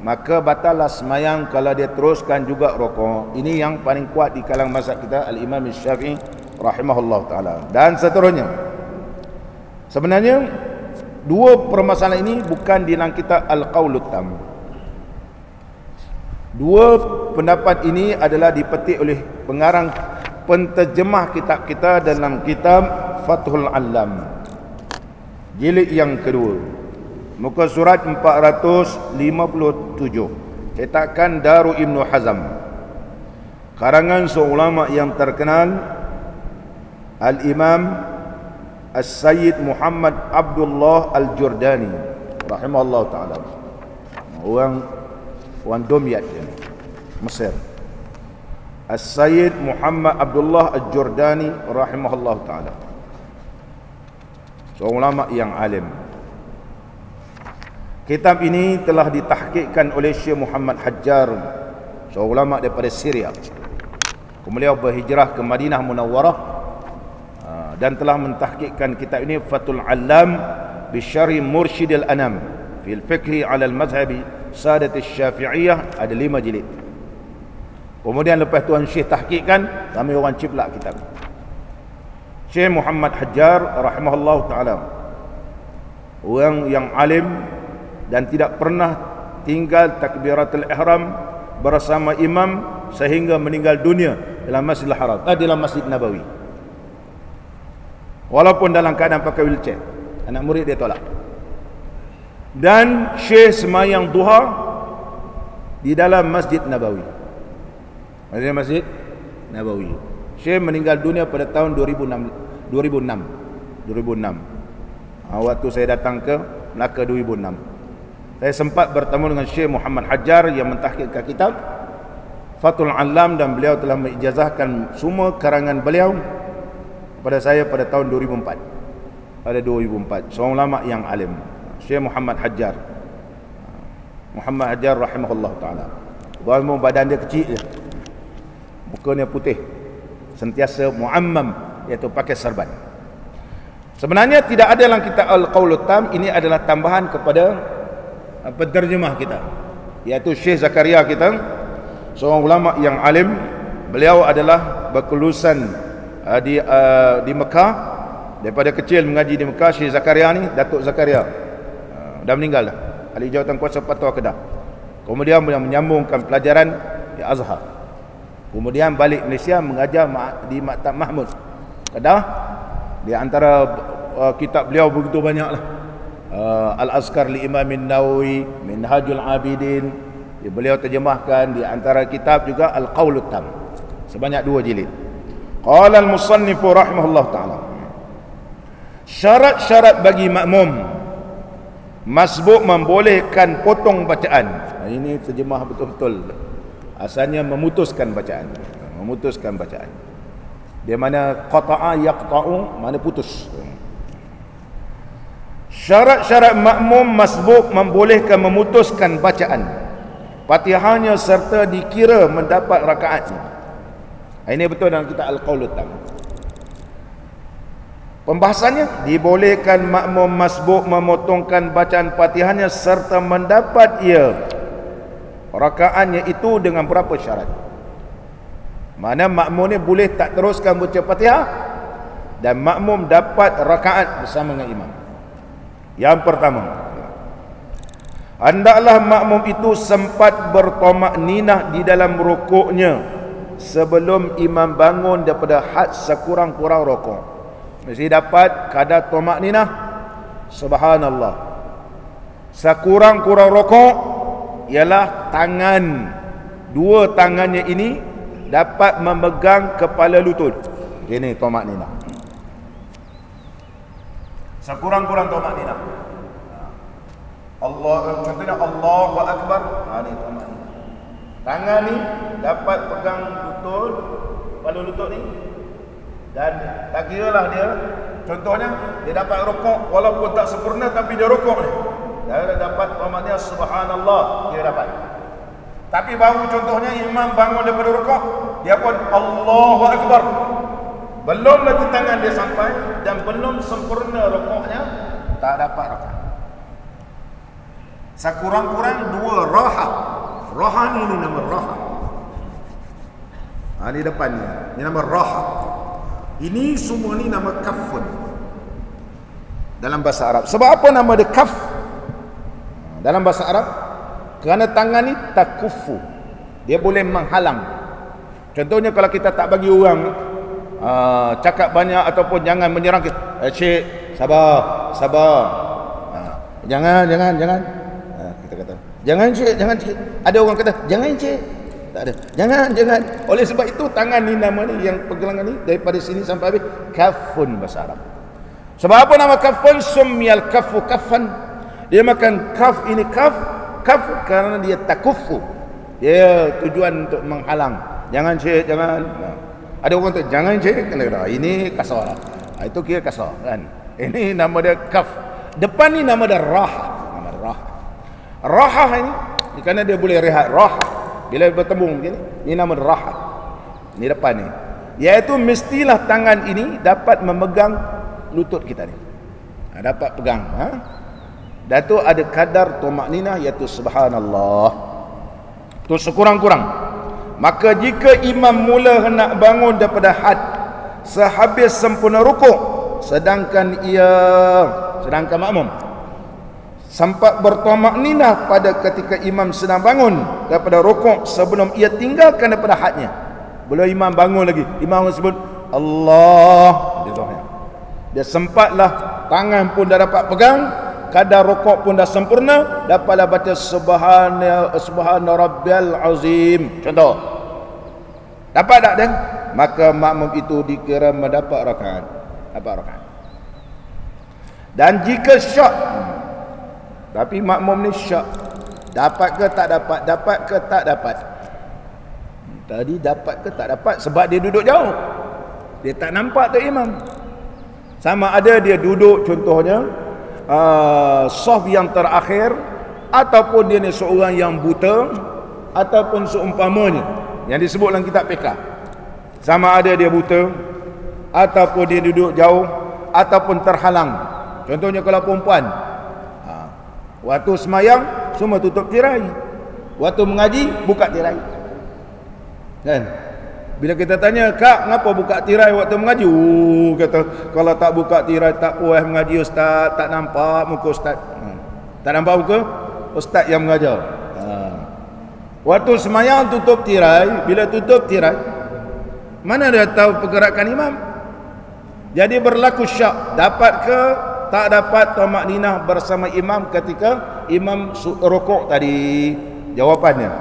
maka batallah semayang kalau dia teruskan juga rukuk. Ini yang paling kuat di kalangan mazhab kita Al-Imam Syafi'i rahimahullah ta'ala. Dan seterusnya, sebenarnya 2 permasalahan ini bukan di dalam kitab Al-Qaulut Tam. 2 pendapat ini adalah dipetik oleh pengarang penterjemah kitab kita dalam kitab Fathul Alam jilid yang kedua, muka surat 457, cetakan Daru Ibnu Hazm, karangan seulama yang terkenal Al-Imam As-Sayyid Muhammad Abdullah Al-Jurdani rahimahullah ta'ala, orang Domyat Mesir. As-Sayyid Muhammad Abdullah Al-Jurdani rahimahullah ta'ala, seorang ulama yang alim. Kitab ini telah ditahqiqkan oleh Syekh Muhammad Hajjar, seorang ulama daripada Syria. Kemudian berhijrah ke Madinah Munawwarah dan telah mentahqiqkan kitab ini Fathul Alam bi Syarh Mursyidil Anam fil Fiqh 'ala al-Mazhabi Sadat Syafi'iyah, ada 5 jilid. Kemudian lepas tuan Syekh tahqiqkan, kami orang ciplak kitab. Syekh Muhammad Hajjar rahimahullah ta'ala, orang yang alim dan tidak pernah tinggal takbiratul ihram bersama imam sehingga meninggal dunia dalam Masjidil Haram, dalam Masjid Nabawi, walaupun dalam keadaan pakai wheelchair. Anak murid dia tolak. Dan Syekh semayang duha di dalam Masjid Nabawi. Masjid Nabawi. Syekh meninggal dunia pada tahun 2006. Waktu saya datang ke Melaka 2006. Saya sempat bertemu dengan Syekh Muhammad Hajjar yang mentahqiqkan kitab Fathul Alam, dan beliau telah mengijazahkan semua karangan beliau kepada saya pada tahun 2004. Pada 2004, seorang ulama yang alim, Syekh Muhammad Hajjar rahimahullah ta'ala. Walaupun badan dia kecil je, mukanya putih, sentiasa muammam, iaitu pakai serban. Sebenarnya tidak ada dalam kitab Al-Qaulut Tam. Ini adalah tambahan kepada penterjemah kita, iaitu Syekh Zakaria kita, seorang ulama yang alim. Beliau adalah berkelulusan di Mekah. Daripada kecil mengaji di Mekah. Syekh Zakaria ni, Datuk Zakaria, dah meninggal dah, ahli jawatan kuasa fatwa Kedah. Kemudian beliau menyambungkan pelajaran di Azhar. Kemudian balik Malaysia mengajar di Maktab Mahmud Kedah. Di antara kitab beliau begitu banyaklah. Al-Azkar li Imam Nawawi, Minhajul Abidin, beliau terjemahkan. Di antara kitab juga Al-Qaulut Tam, sebanyak 2 jilid. Qala al-musannif rahimahullah ta'ala, syarat-syarat bagi makmum masbuk membolehkan potong bacaan. Ini terjemah betul-betul. Asalnya memutuskan bacaan. Dia mana qata'a yaqta'u, mana putus. Syarat-syarat makmum masbuk membolehkan memutuskan bacaan Fatihahnya serta dikira mendapat rakaatnya. Ini betul dalam kitab Al-Qaulut Tam. Pembahasannya, dibolehkan makmum masbuk memotongkan bacaan Fatihahnya serta mendapat ia rakaatnya itu dengan berapa syarat. Mana makmum ni boleh tak teruskan baca Fatihah dan makmum dapat rakaat bersama dengan imam. Yang pertama, hendaklah makmum itu sempat bertamak ninah di dalam rukuknya sebelum imam bangun daripada had sekurang-kurang rukuk. mesti dapat kadar tumakninah. Subhanallah. Sekurang-kurang rokok ialah tangan, dua tangannya ini dapat memegang kepala lutut. Ini tumakninah. Sekurang-kurang tumakninah. Allah, contohnya Allahu Akbar. Ini tumakninah. Tangan ni dapat pegang lutut, kepala lutut ni, dan tak kira lah dia, contohnya dia dapat rokok walaupun tak sempurna tapi dia rokok ni, dia dapat tumakninah. Subhanallah, dia dapat. Tapi baru contohnya imam bangun daripada rokok, dia pun Allahu Akbar, belum lagi tangan dia sampai dan belum sempurna rokoknya, tak dapat rakaat. Sekurang-kurang dua rahat. Rahat ni nama rahat. Ini depan ni, ini nama rahat. Ini semua ni nama kafun dalam bahasa Arab. Sebab apa nama dia kaf dalam bahasa Arab? Kerana tangan ni takufu, dia boleh menghalang. Contohnya kalau kita tak bagi orang cakap banyak ataupun jangan menyerang kita, cik sabar, jangan, kita kata jangan cik. Ada orang kata jangan cik, tak ada, jangan. Oleh sebab itu tangan ni, nama ni yang pergelangan ni daripada sini sampai habis kafun bahasa Arab. Sebab apa nama kafun? Sumyal kafu kafan, dia makan kaf ini kaf kerana dia takufu, dia tujuan untuk menghalang. Jangan cik, jangan. Ada orang kata jangan cik, kena ini kasar lah. Itu kira kasar kan. Ini nama dia kaf. Depan ni nama dia rahah. Nama dia rahah. Rahah ini kerana dia boleh rehat. Rahah bila bertemu begini, ini nama dia rahah. Ini depan ni, iaitu mestilah tangan ini dapat memegang lutut kita ni, dapat pegang. Dan tu ada kadar tumakninah, iaitu subhanallah. Tu sekurang-kurang. Maka jika imam mula hendak bangun daripada had sehabis sempurna rukuk, sedangkan makmum sempat bertumakninah pada ketika imam sedang bangun daripada rukuk sebelum ia tinggalkan daripada hadnya. Belum imam bangun lagi, imam sebut Allah, dia sempatlah, tangan pun dah dapat pegang, kadar rukuk pun dah sempurna, dapatlah baca subhana rabbiyal azim. Contoh, dapat tak dan? Maka makmum itu dikira mendapat rakaat. Dan jika syak, tapi makmum ni syak, dapat ke tak dapat, dapat ke tak dapat. Tadi dapat ke tak dapat sebab dia duduk jauh, dia tak nampak tu imam. Sama ada dia duduk contohnya saf yang terakhir, ataupun dia ni seorang yang buta, ataupun seumpamanya yang disebut dalam kitab fiqh. Sama ada dia buta, ataupun dia duduk jauh, ataupun terhalang. Contohnya kalau perempuan, waktu semayang semua tutup tirai, waktu mengaji buka tirai kan. Bila kita tanya, kak ngapa buka tirai waktu mengaji? Kata, kalau tak buka tirai tak puas mengaji ustaz, tak nampak muka ustaz. Tak nampak muka ustaz yang mengajar. Waktu semayang tutup tirai, bila tutup tirai, mana dia tahu pergerakan imam? Jadi berlaku syak, dapat ke tak dapat tumakninah bersama imam ketika imam rukuk tadi? Jawapannya,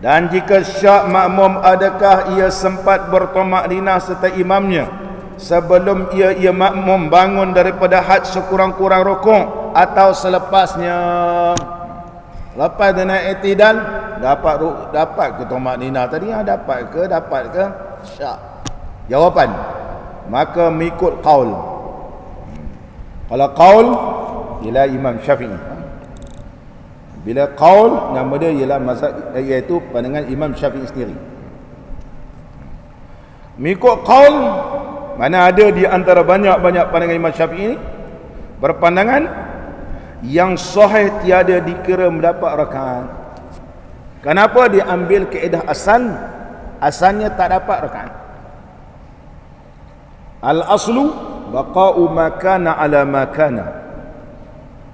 dan jika syak makmum, adakah ia sempat bertumakninah serta imamnya sebelum ia makmum bangun daripada had sekurang-kurang rukuk atau selepasnya? Lepas dia naik i'tidal, dapat ke tumakninah tadi? Dapat ke syak? Jawapan, maka mengikut qaul. Kalau qaul ialah Imam Syafi'i. Bila qaul, nama dia ialah mazhab, iaitu pandangan Imam Syafi'i sendiri. Mengikut qaul, mana ada di antara banyak-banyak pandangan Imam Syafi'i ini berpandangan yang sahih tiada dikira mendapat rakaat. Kenapa dia ambil kaedah asal? Asalnya tak dapat rakaat. Al-aslu baqa'u ma kana ala ma kana.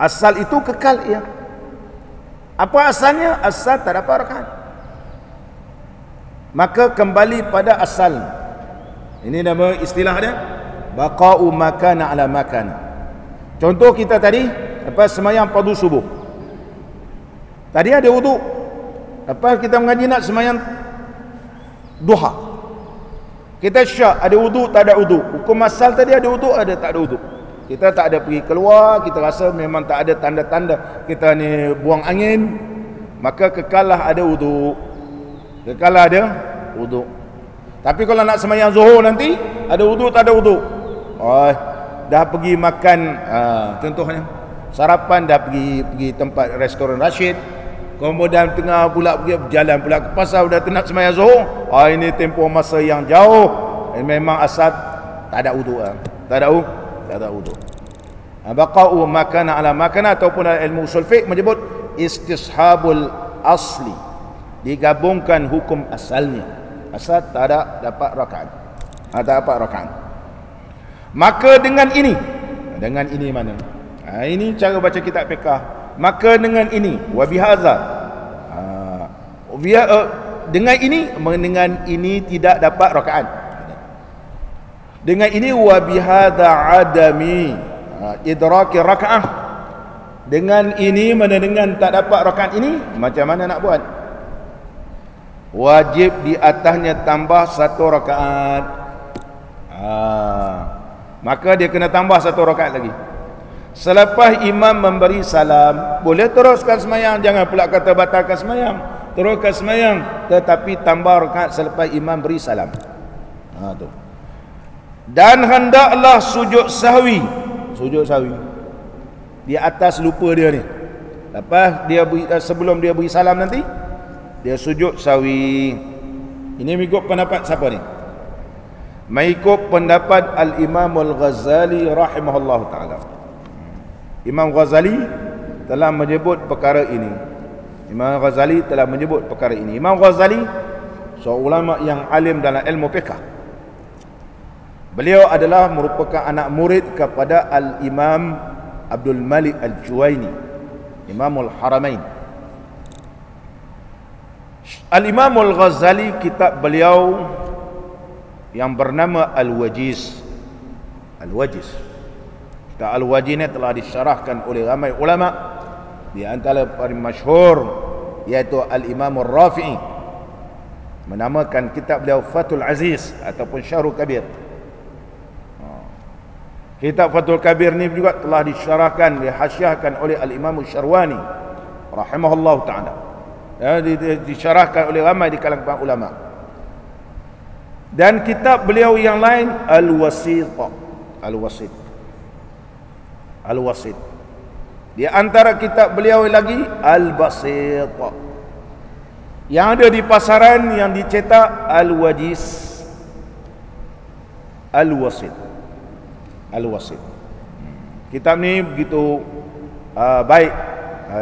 Asal itu kekal ia. Apa asalnya? Asal tak dapat rakaat. Maka kembali pada asal. Ini nama istilah dia. baqa'u makana ala makana. Contoh kita tadi lepas semayang fardu subuh, tadi ada wuduk, lepas kita mengaji nak semayang duha, kita syak ada wuduk tak ada wuduk. Hukum asal tadi ada wuduk ada tak ada wuduk. Kita tak ada pergi keluar, kita rasa memang tak ada tanda-tanda kita ni buang angin, maka kekallah ada wuduk, kekallah ada wuduk. Tapi kalau nak semayang zuhur nanti ada wuduk tak ada wuduk, dah pergi makan, contohnya sarapan, dah pergi tempat restoran Rashid, kemudian tengah pula pergi berjalan pula ke pasar, dah nak semayang zuhur, ini tempoh masa yang jauh, memang asal tak ada wuduk, tak ada wuduk. Baqa'u makana ala makana, ataupun ilmu usul fiqh menyebut istishabul asli, digabungkan hukum asalnya, asal tak ada dapat rakaat, tak dapat rakaat. Maka dengan ini mana? Ini cara baca kitab fiqh. Maka dengan ini wa bihadza, dengan ini tidak dapat rakaat. Dengan ini wa bihadza adami idraki rakaah. Dengan ini mana dengan tak dapat rakaat ini, macam mana nak buat? Wajib di atasnya tambah 1 rakaat. Maka dia kena tambah 1 rakaat lagi. Selepas imam memberi salam, boleh teruskan semayang, jangan pula kata batalkan semayang. Teruskan semayang, tetapi tambah rakaat selepas imam beri salam. Tu. Dan hendaklah sujud sahwi. Sujud sahwi di atas lupa dia ni. Lepas dia sebelum dia beri salam nanti, dia sujud sahwi. Ini mengikut pendapat siapa ni? Mengikut pendapat Al-Imam Al-Ghazali rahimahullah ta'ala. Imam Ghazali telah menyebut perkara ini. Imam Ghazali telah menyebut perkara ini. Imam Ghazali seorang ulama yang alim dalam ilmu fiqh. Beliau adalah merupakan anak murid kepada Al-Imam Abdul Malik Al-Juwaini, Imamul Haramain. Al-Imam Al-Ghazali, kitab beliau yang bernama Al-Wajiz. Al-Wajiz. Kitab Al-Wajiz ini telah disyarahkan oleh ramai ulama, di antara paling masyhur iaitu Al-Imam Al-Rafi'i, menamakan kitab beliau Fathul Aziz ataupun Syarhul Kabir. Kitab Fathul Kabir ni juga telah disyarahkan, dihasyiahkan oleh Al-Imam Syarwani rahimahullah ta'ala. Disyarahkan oleh ramai di kalangan ulama. Dan kitab beliau yang lain Al-Wasit. Al-Wasit. Al-Wasit. Di antara kitab beliau lagi Al-Basit. Yang ada di pasaran yang dicetak Al-Wajiz. Al-Wasit. Al-Wasit. Kitab ni begitu baik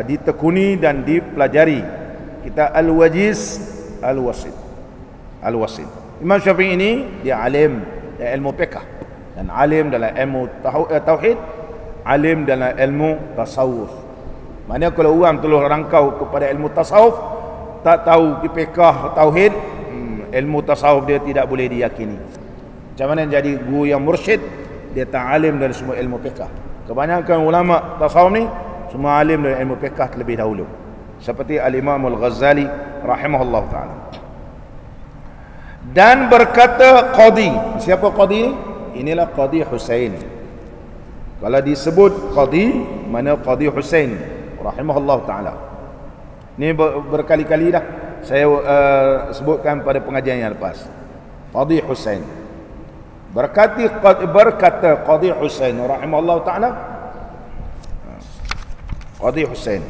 ditekuni dan dipelajari. Kitab Al-Wajiz, Al-Wasit. Al-Wasit. Imam Syafi'i ini dia alim dalam ilmu fiqh dan alim dalam ilmu tauhid, alim dalam ilmu tasawuf. Maknanya kalau orang terus rangkau kepada ilmu tasawuf, tak tahu fiqh tauhid, ilmu tasawuf dia tidak boleh diyakini. Macam mana jadi guru yang mursyid, dia tak alim dari semua ilmu fiqh. Kebanyakan ulama tasawuf ni semua alim dari ilmu fiqh terlebih dahulu, seperti Al-Imam Al-Ghazali rahimahullah ta'ala. Dan berkata qadi, siapa qadi? Inilah Qadi Husain. Kalau disebut qadi, mana Qadi Husain rahimahullah ta'ala. Ini berkali-kali dah saya sebutkan pada pengajian yang lepas. Qadi Husain. Berkata Qadi Husain rahimahullah ta'ala, Qadi Husain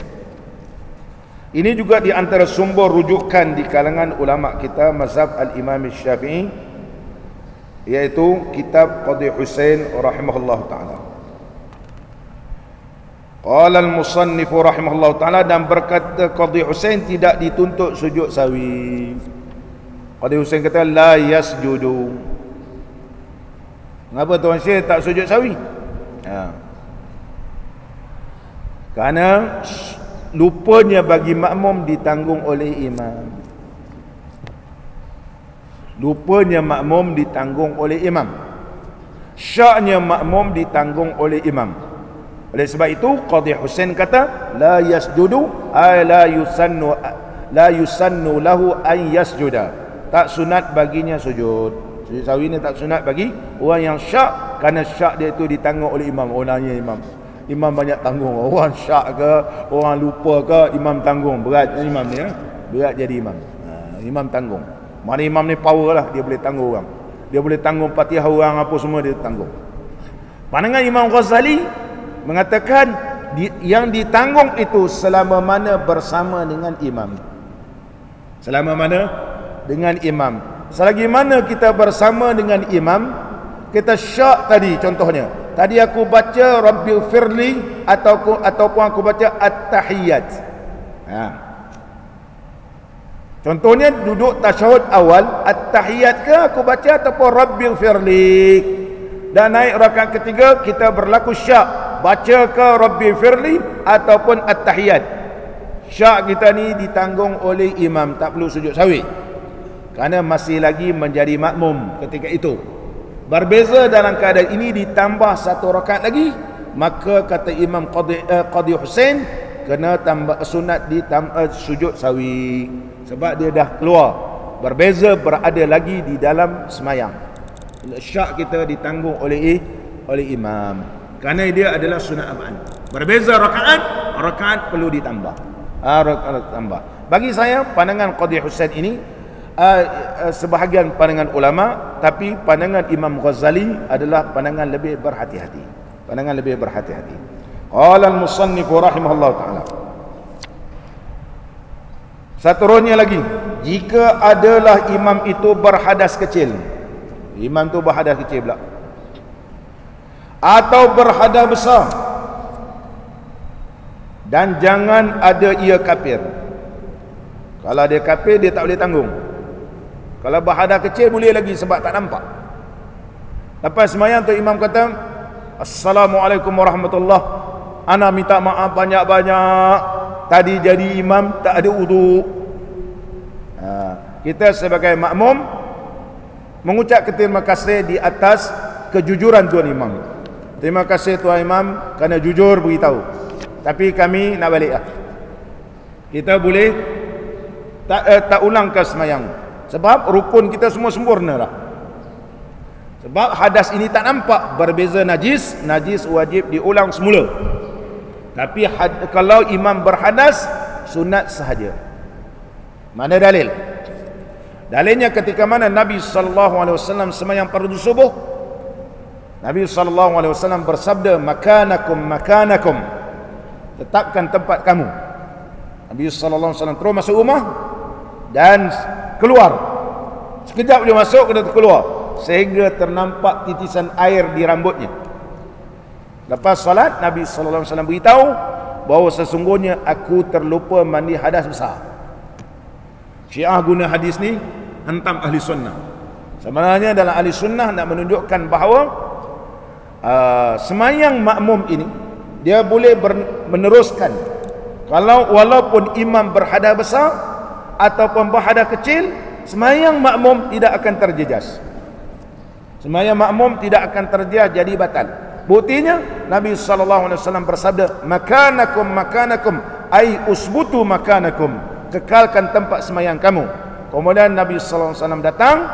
ini juga di antara sumber rujukan di kalangan ulama kita mazhab Al-Imam Syafi'i, iaitu kitab Qadi Husain rahimahullah ta'ala. Qala al-musannif rahimahullah ta'ala, dan berkata Qadi Husain tidak dituntut sujud sawi. Qadi Husain kata la yasjudu. Kenapa tuan Syekh tak sujud sawi? Kerana lupanya bagi makmum ditanggung oleh imam. Lupanya makmum ditanggung oleh imam. syaknya makmum ditanggung oleh imam. Oleh sebab itu Qadhi Husain kata la yasjudu ay la yusannu lahu an yasjuda. Tak sunat baginya sujud. Sujud sawi ni tak sunat bagi orang yang syak, kerana syak dia itu ditanggung oleh imam. Nanya imam banyak tanggung. Orang syak ke, orang lupa ke, imam tanggung. Berat imam ni berat jadi imam. Imam tanggung. Mana imam ni power lah, dia boleh tanggung orang. Dia boleh tanggung Fatihah orang apa semua dia tanggung. Pandangan Imam Ghazali mengatakan yang ditanggung itu selama mana bersama dengan imam. Selama mana dengan imam. Selagi mana kita bersama dengan imam, kita syak tadi contohnya. Tadi aku baca Rabbil Firli ataupun aku baca At-Tahiyyat. Contohnya duduk tasyahud awal, At-Tahiyyat ke aku baca ataupun Rabbil Firli. Dan naik rakaat ketiga kita berlaku syak, baca ke Rabbil Firli ataupun At-Tahiyyat. Syak kita ni ditanggung oleh imam, tak perlu sujud sawi. Kerana masih lagi menjadi makmum ketika itu. Berbeza dalam keadaan ini ditambah satu rakaat lagi, maka kata Imam Qadhi Husain kena tambah sunat sujud sawi, sebab dia dah keluar, berbeza berada lagi di dalam semayang. Syak kita ditanggung oleh imam, kerana dia adalah sunat ab'an. Berbeza rakaat perlu ditambah. Rakaat tambah. Bagi saya pandangan Qadhi Husain ini sebahagian pandangan ulama, tapi pandangan Imam Ghazali adalah pandangan lebih berhati-hati. Pandangan lebih berhati-hati. Qala al-musannif rahimahullah taala. Seterusnya lagi, jika adalah imam itu berhadas kecil. Imam tu berhadas kecil pula. Atau berhadas besar. Dan jangan ada ia kafir. Kalau dia kafir dia tak boleh tanggung. Kalau berhadas kecil boleh lagi sebab tak nampak. Lepas sembahyang tu imam kata, Assalamualaikum warahmatullahi, ana minta maaf banyak-banyak, tadi jadi imam tak ada wudu. Kita sebagai makmum mengucap terima kasih di atas kejujuran tuan imam. Terima kasih tuan imam kerana jujur beritahu. Tapi kami nak balik lah. Kita boleh tak ulang ke sembahyang. Sebab rukun kita semua sempurna lah. Sebab hadas ini tak nampak. Berbeza najis wajib diulang semula. Tapi kalau imam berhadas, sunat sahaja. Mana dalil? Dalilnya ketika mana Nabi SAW sembahyang fardu subuh, Nabi SAW bersabda, makanakum, tetapkan tempat kamu. Nabi SAW terus masuk rumah dan keluar. Sekejap dia masuk, kena keluar, sehingga ternampak titisan air di rambutnya. Lepas salat, Nabi SAW beritahu bahawa sesungguhnya aku terlupa mandi hadas besar. Syiah guna hadis ni hentam ahli sunnah. Sebenarnya dalam ahli sunnah nak menunjukkan bahawa semayang makmum ini dia boleh meneruskan. Kalau walaupun imam berhadas besar ataupun berhadas kecil, semayang makmum tidak akan terjejas. Semayang makmum tidak akan terjejas jadi batal. Buktinya Nabi SAW bersabda, makanakum ay usbutu makanakum, kekalkan tempat semayang kamu. Kemudian Nabi SAW datang,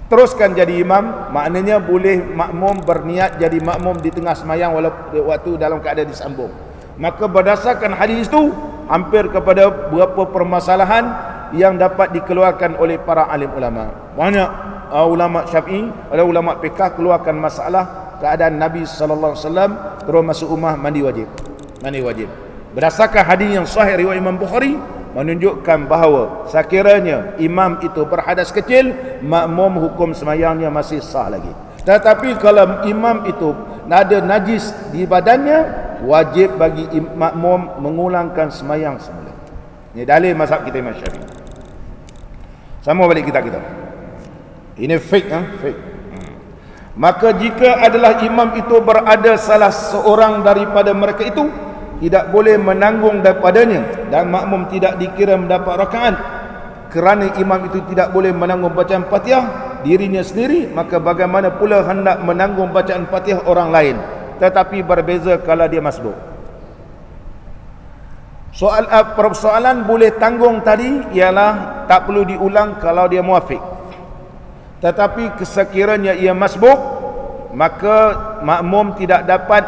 teruskan jadi imam. Maknanya boleh makmum berniat jadi makmum di tengah semayang walaupun waktu dalam keadaan disambung. Maka berdasarkan hadis itu, hampir kepada beberapa permasalahan yang dapat dikeluarkan oleh para alim ulama. Banyak ulama Syafi'i, ada ulama fiqh keluarkan masalah keadaan Nabi sallallahu alaihi wasallam terus masuk rumah mandi wajib. Mandi wajib. Berdasarkan hadis yang sahih riwayat Imam Bukhari menunjukkan bahawa sekiranya imam itu berhadas kecil, makmum hukum semayangnya masih sah lagi. Tetapi kalau imam itu ada najis di badannya, wajib bagi makmum mengulangkan semayang semula. Ini dalil mazhab kita Imam Syafi'i. Sama balik kita. Ini fake, fake. Maka jika adalah imam itu berada salah seorang daripada mereka itu, tidak boleh menanggung daripadanya, dan makmum tidak dikira mendapat rakaat kerana imam itu tidak boleh menanggung bacaan Fatihah, dirinya sendiri, maka bagaimana pula hendak menanggung bacaan Fatihah orang lain. Tetapi berbeza kalau dia masbuk. Persoalan boleh tanggung tadi ialah tak perlu diulang kalau dia muafiq. Tetapi sekiranya ia masbuk, maka makmum tidak dapat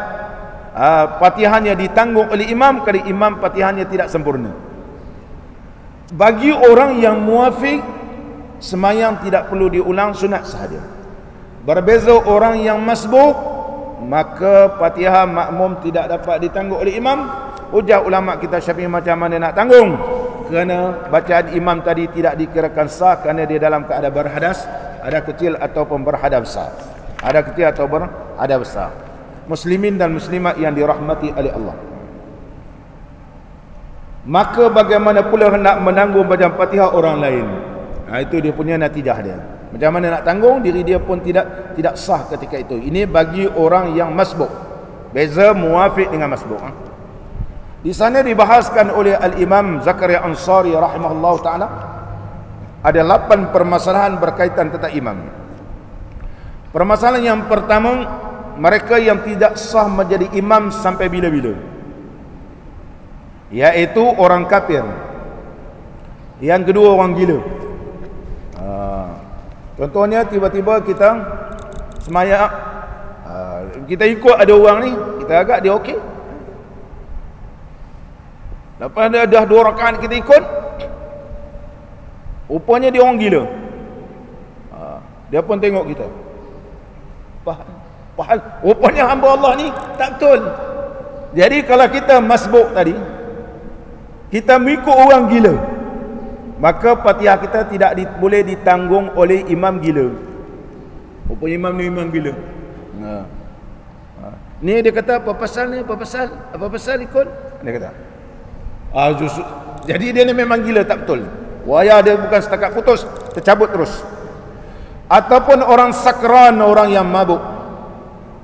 Fatihahnya ditanggung oleh imam kerana imam Fatihahnya tidak sempurna. Bagi orang yang muafiq, semayang tidak perlu diulang, sunat sahaja. Berbeza orang yang masbuk, maka Fatihah makmum tidak dapat ditanggung oleh imam. Hujah ulama kita Syafi'i macam mana nak tanggung? Kerana bacaan imam tadi tidak dikirakan sah kerana dia dalam keadaan berhadas, ada kecil ataupun berhadas besar. Ada kecil atau berhadas besar. Muslimin dan muslimat yang dirahmati oleh Allah. Maka bagaimana pula hendak menanggung bacaan Fatihah orang lain? Itu dia punya natijah dia. Macam mana nak tanggung? Diri dia pun tidak sah ketika itu. Ini bagi orang yang masbuk. Beza muafiq dengan masbuk. Di sana dibahaskan oleh Al-Imam Zakaria Ansari rahimahullah ta'ala, ada 8 permasalahan berkaitan tentang imam. Permasalahan yang pertama, mereka yang tidak sah menjadi imam sampai bila-bila, iaitu orang kafir. Yang kedua, orang gila. Contohnya tiba-tiba kita semaya, kita ikut ada orang ni, kita agak dia okey. Lepas dah 2 rakaat kita ikut, rupanya dia orang gila. Dia pun tengok kita, Pahal, rupanya hamba Allah ni tak betul. Jadi kalau kita masbuk tadi, kita mengikut orang gila, maka Fatihah kita tidak boleh ditanggung oleh imam gila. Rupanya imam ni imam gila. Ni dia kata apa pasal ni, apa pasal ikut? Dia kata jadi dia ni memang gila, tak betul. Wayar dia bukan setakat putus, tercabut terus. Ataupun orang sakran, orang yang mabuk.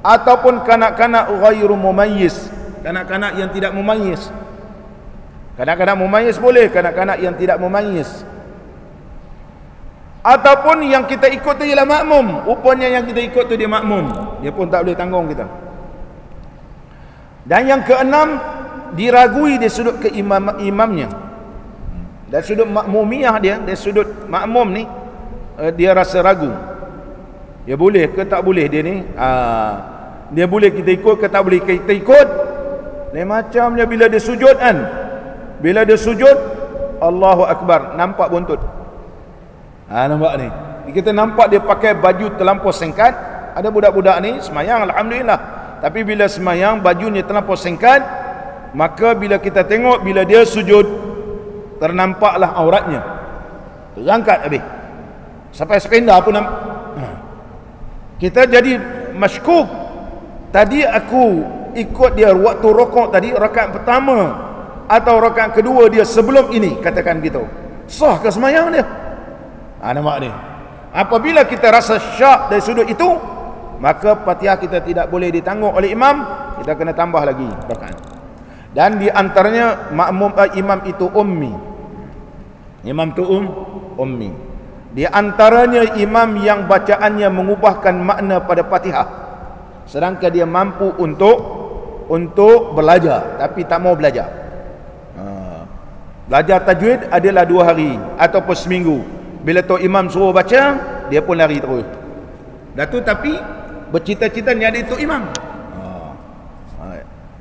Ataupun kanak-kanak ghairu mumayyiz, kanak-kanak yang tidak mumayyiz. Kanak-kanak mumayyiz boleh, kanak-kanak yang tidak mumayyiz. Ataupun yang kita ikut tu ialah makmum, rupanya yang kita ikut tu dia makmum, dia pun tak boleh tanggung kita. Dan yang keenam, diragui dari sudut imamnya, dari sudut makmumiyah dia, dari sudut makmum ni, dia rasa ragu, dia boleh ke tak boleh dia ni, dia boleh kita ikut ke tak boleh kita ikut. Lain macamnya bila dia sujud kan, bila dia sujud Allahu Akbar, nampak buntut. Nampak ni, kita nampak dia pakai baju terlampau singkat. Ada budak-budak ni semayang alhamdulillah, tapi bila semayang bajunya terlampau singkat, maka bila kita tengok, bila dia sujud, ternampaklah auratnya, terangkat habis sampai sependa pun kita jadi masykuk. Tadi aku ikut dia waktu rokok tadi, rakaat pertama atau rakaat kedua dia sebelum ini, katakan gitu, sah ke semayang dia? Nampak ni, apabila kita rasa syak dari sudut itu, maka Fatihah kita tidak boleh ditanggung oleh imam, kita kena tambah lagi rakaat. Dan di antaranya makmum imam itu ummi. Imam itu ummi. Di antaranya imam yang bacaannya mengubahkan makna pada Fatihah, sedangkan dia mampu untuk belajar tapi tak mau belajar. Belajar tajwid adalah 2 hari ataupun seminggu. Bila tu imam suruh baca, dia pun lari terus. Dah tu tapi bercita-cita jadi itu imam.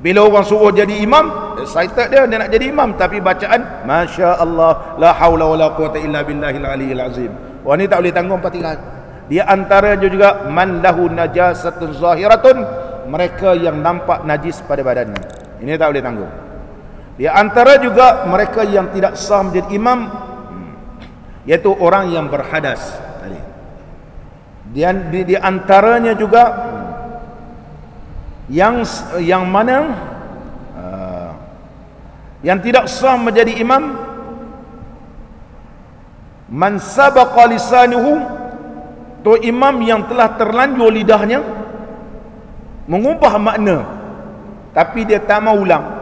Bila orang suruh jadi imam, excited dia nak jadi imam, tapi bacaan Masya Allah, la hawla wa la quwata illa billahil aliyyil azim. Wah, ni tak boleh tanggung Fatihah. Di antara juga man lahu najasatun zahiratun, mereka yang nampak najis pada badannya, ini tak boleh tanggung. Di antara juga mereka yang tidak sah menjadi imam, iaitu orang yang berhadas. Dan di antaranya juga yang mana yang tidak sah menjadi imam, man sabaqa lisanuhu, tu imam yang telah terlanjur lidahnya mengubah makna tapi dia tak mau ulang.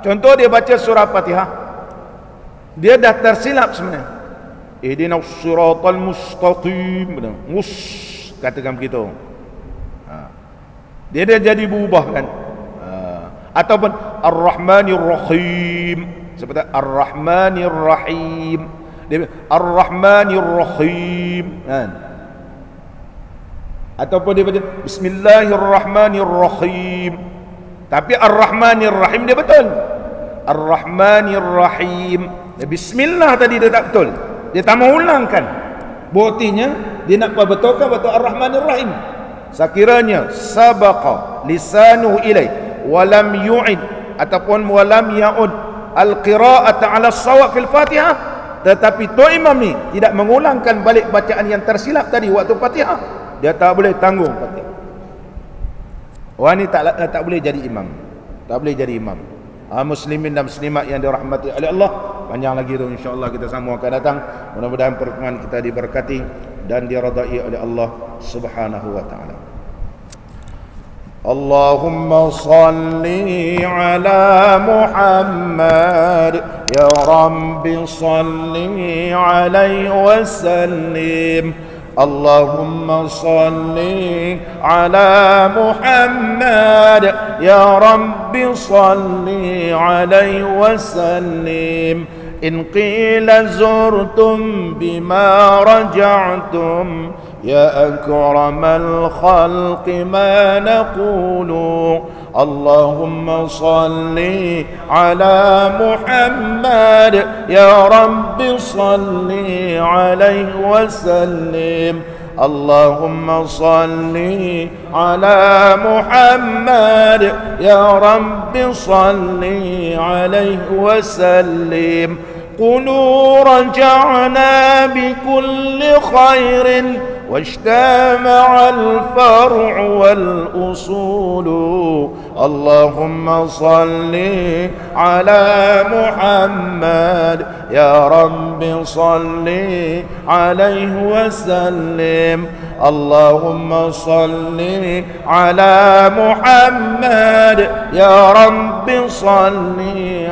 Contoh dia baca surah Fatihah, dia dah tersilap sebenarnya, ihdinas siratal mustaqim, mus katakan begitu. Dia jadi berubah kan. Ataupun Ar-Rahmanir Rahim, seperti Ar-Rahmanir Rahim, dia Ar-Rahmanir Rahim kan. Ataupun dia baca Bismillahirrahmanirrahim, tapi Ar-Rahmanir Rahim dia betul. Ar-Rahmanir Rahim, Bismillah tadi dia tak betul, dia tak mau ulangkan. Buktinya dia nak betulkan betul Ar-Rahmanir Rahim. Sekiranya sabaqa lisanuhu ilai walam yu'id ataupun walam ya'ud al-qira'ata 'ala as-shawab fil Fatihah, tetapi tu imam ni tidak mengulangkan balik bacaan yang tersilap tadi waktu Fatihah, dia tak boleh tanggung Fatihah. Orang ni tak boleh jadi imam. Tak boleh jadi imam. Muslimin dan muslimat yang dirahmati oleh Allah, panjang lagi tu insya-Allah kita semua akan datang. Mudah-mudahan pertemuan kita diberkati dan diridai oleh Allah Subhanahu wa taala. Allahumma salli ala Muhammad, ya Rabbi salli alaihi wa sallim. Allahumma salli ala Muhammad, ya Rabbi salli alaihi wa sallim. In qila zurtum bima raja'tum, ya akramal khalqi ma naqulu. Allahumma salli ala Muhammad, ya Rabbi salli alaihi wa sallim. Allahumma salli ala Muhammad, ya Rabbi salli alaihi wa sallim. قلوا رجعنا بكل خير واجتمع الفرع والأصول. اللهم صل على محمد، يا رب صل عليه وسلم. اللهم صل على محمد، يا رب صل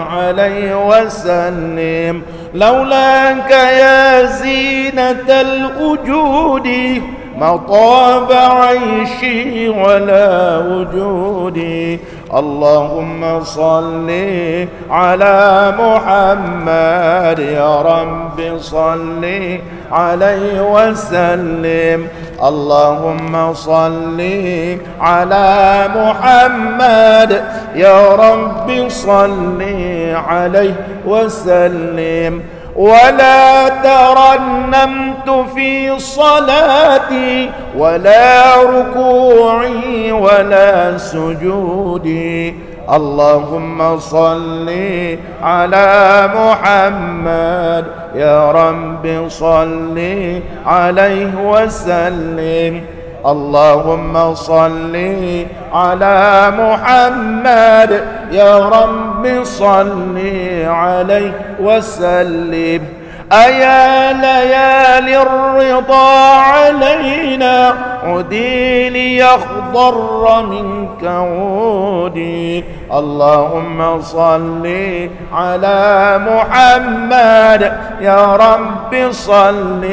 عليه وسلم. لولاك يا زينة الوجود ما طاب عيشي ولا وجودي. اللهم صل على محمد، يا رب صل عليه وسلم. اللهم صل على محمد، يا رب صل عليه وسلم. ولا ترنمت في صلاتي ولا ركوعي ولا سجودي. اللهم صل على محمد، يا رب صل عليه وسلم. اللهم صل على محمد، يا رب صل عليه وسلم. أيا ليالي الرضا علينا، عدي ليخضر منك عودي. اللهم صل على محمد، يا رب صل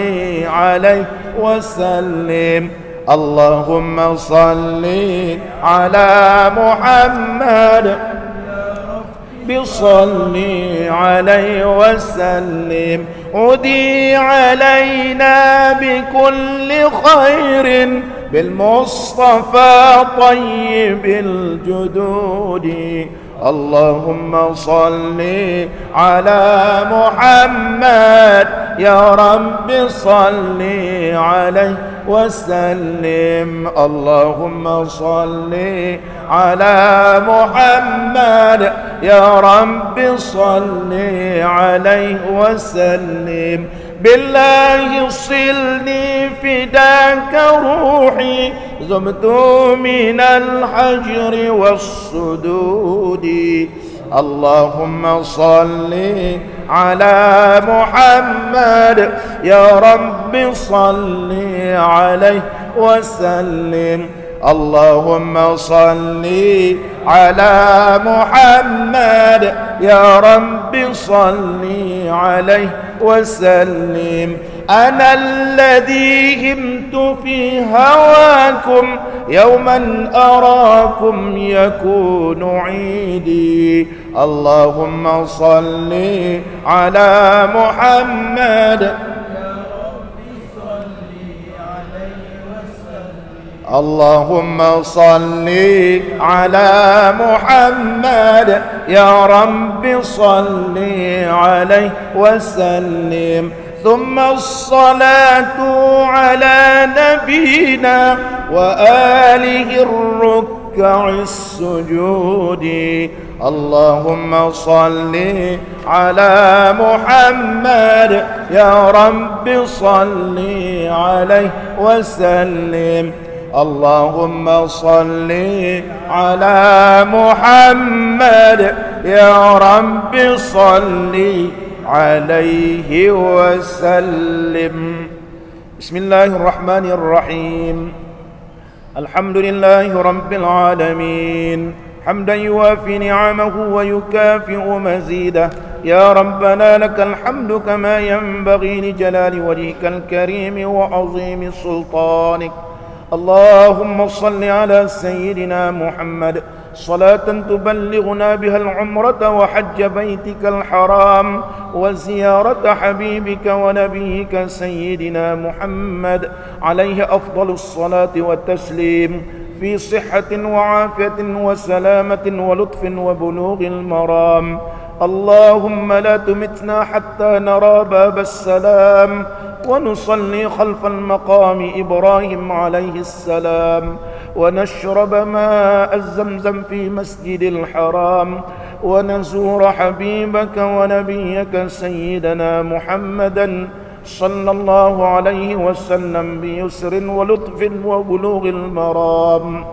عليه وسلم. اللهم صل على محمد، بصل عليه وسلم. عدي علينا بكل خير بالمصطفى طيب الجدود. اللهم صل على محمد، يا رب صل عليه وسلم. اللهم صل على محمد، يا رب صل عليه وسلم. بالله صلني فداك روحي، زمت من الحجر والصدود. اللهم صل على محمد، يا رب صل عليه وسلم. اللهم صل على محمد يا رب صل عليه وسلم. أنا الذي همت في هواكم يوما أراكم يكون عيدي. اللهم صل على محمد اللهم صل على محمد يا رب صل عليه وسلم. ثم الصلاة على نبينا وآله الركع السجود. اللهم صل على محمد يا رب صل عليه وسلم. اللهم صل على محمد يا رب صل عليه وسلم. بسم الله الرحمن الرحيم. الحمد لله رب العالمين حمدا يوافي نعمه ويكافئ مزيده. يا ربنا لك الحمد كما ينبغي لجلال وجهك الكريم وعظيم سلطانك. اللهم صل على سيدنا محمد صلاة تبلغنا بها العمرة وحج بيتك الحرام وزيارة حبيبك ونبيك سيدنا محمد عليه أفضل الصلاة والتسليم في صحة وعافية وسلامة ولطف وبلوغ المرام. اللهم لا تمتنا حتى نرى باب السلام ونصلي خلف المقام إبراهيم عليه السلام ونشرب ماء الزمزم في مسجد الحرام ونزور حبيبك ونبيك سيدنا محمدا صلى الله عليه وسلم بيسر ولطف وبلوغ المرام.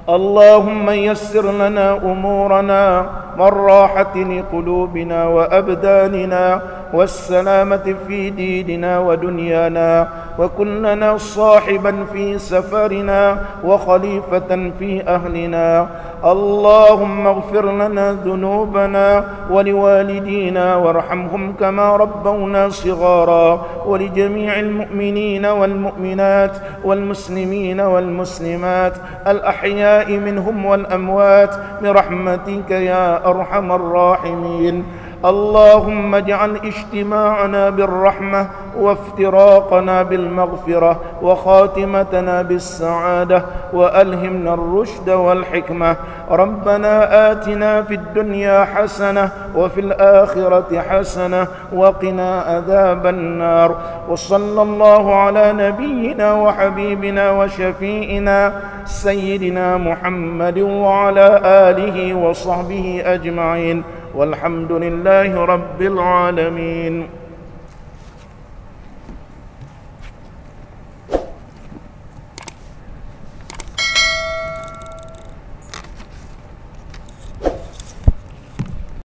اللهم يسر لنا أمورنا والراحة لقلوبنا وأبداننا والسلامة في ديننا ودنيانا وكن لنا صاحبا في سفرنا وخليفة في أهلنا. اللهم اغفر لنا ذنوبنا ولوالدينا وارحمهم كما ربونا صغارا ولجميع المؤمنين والمؤمنات والمسلمين والمسلمات الأحياء منهم والأموات برحمتك يا أرحم الراحمين. اللهم اجعل اجتماعنا بالرحمة وافتراقنا بالمغفرة وخاتمتنا بالسعادة وألهمنا الرشد والحكمة. ربنا آتنا في الدنيا حسنة وفي الآخرة حسنة وقنا عذاب النار. وصلى الله على نبينا وحبيبنا وشفيئنا سيدنا محمد وعلى آله وصحبه أجمعين والحمد لله رب العالمين.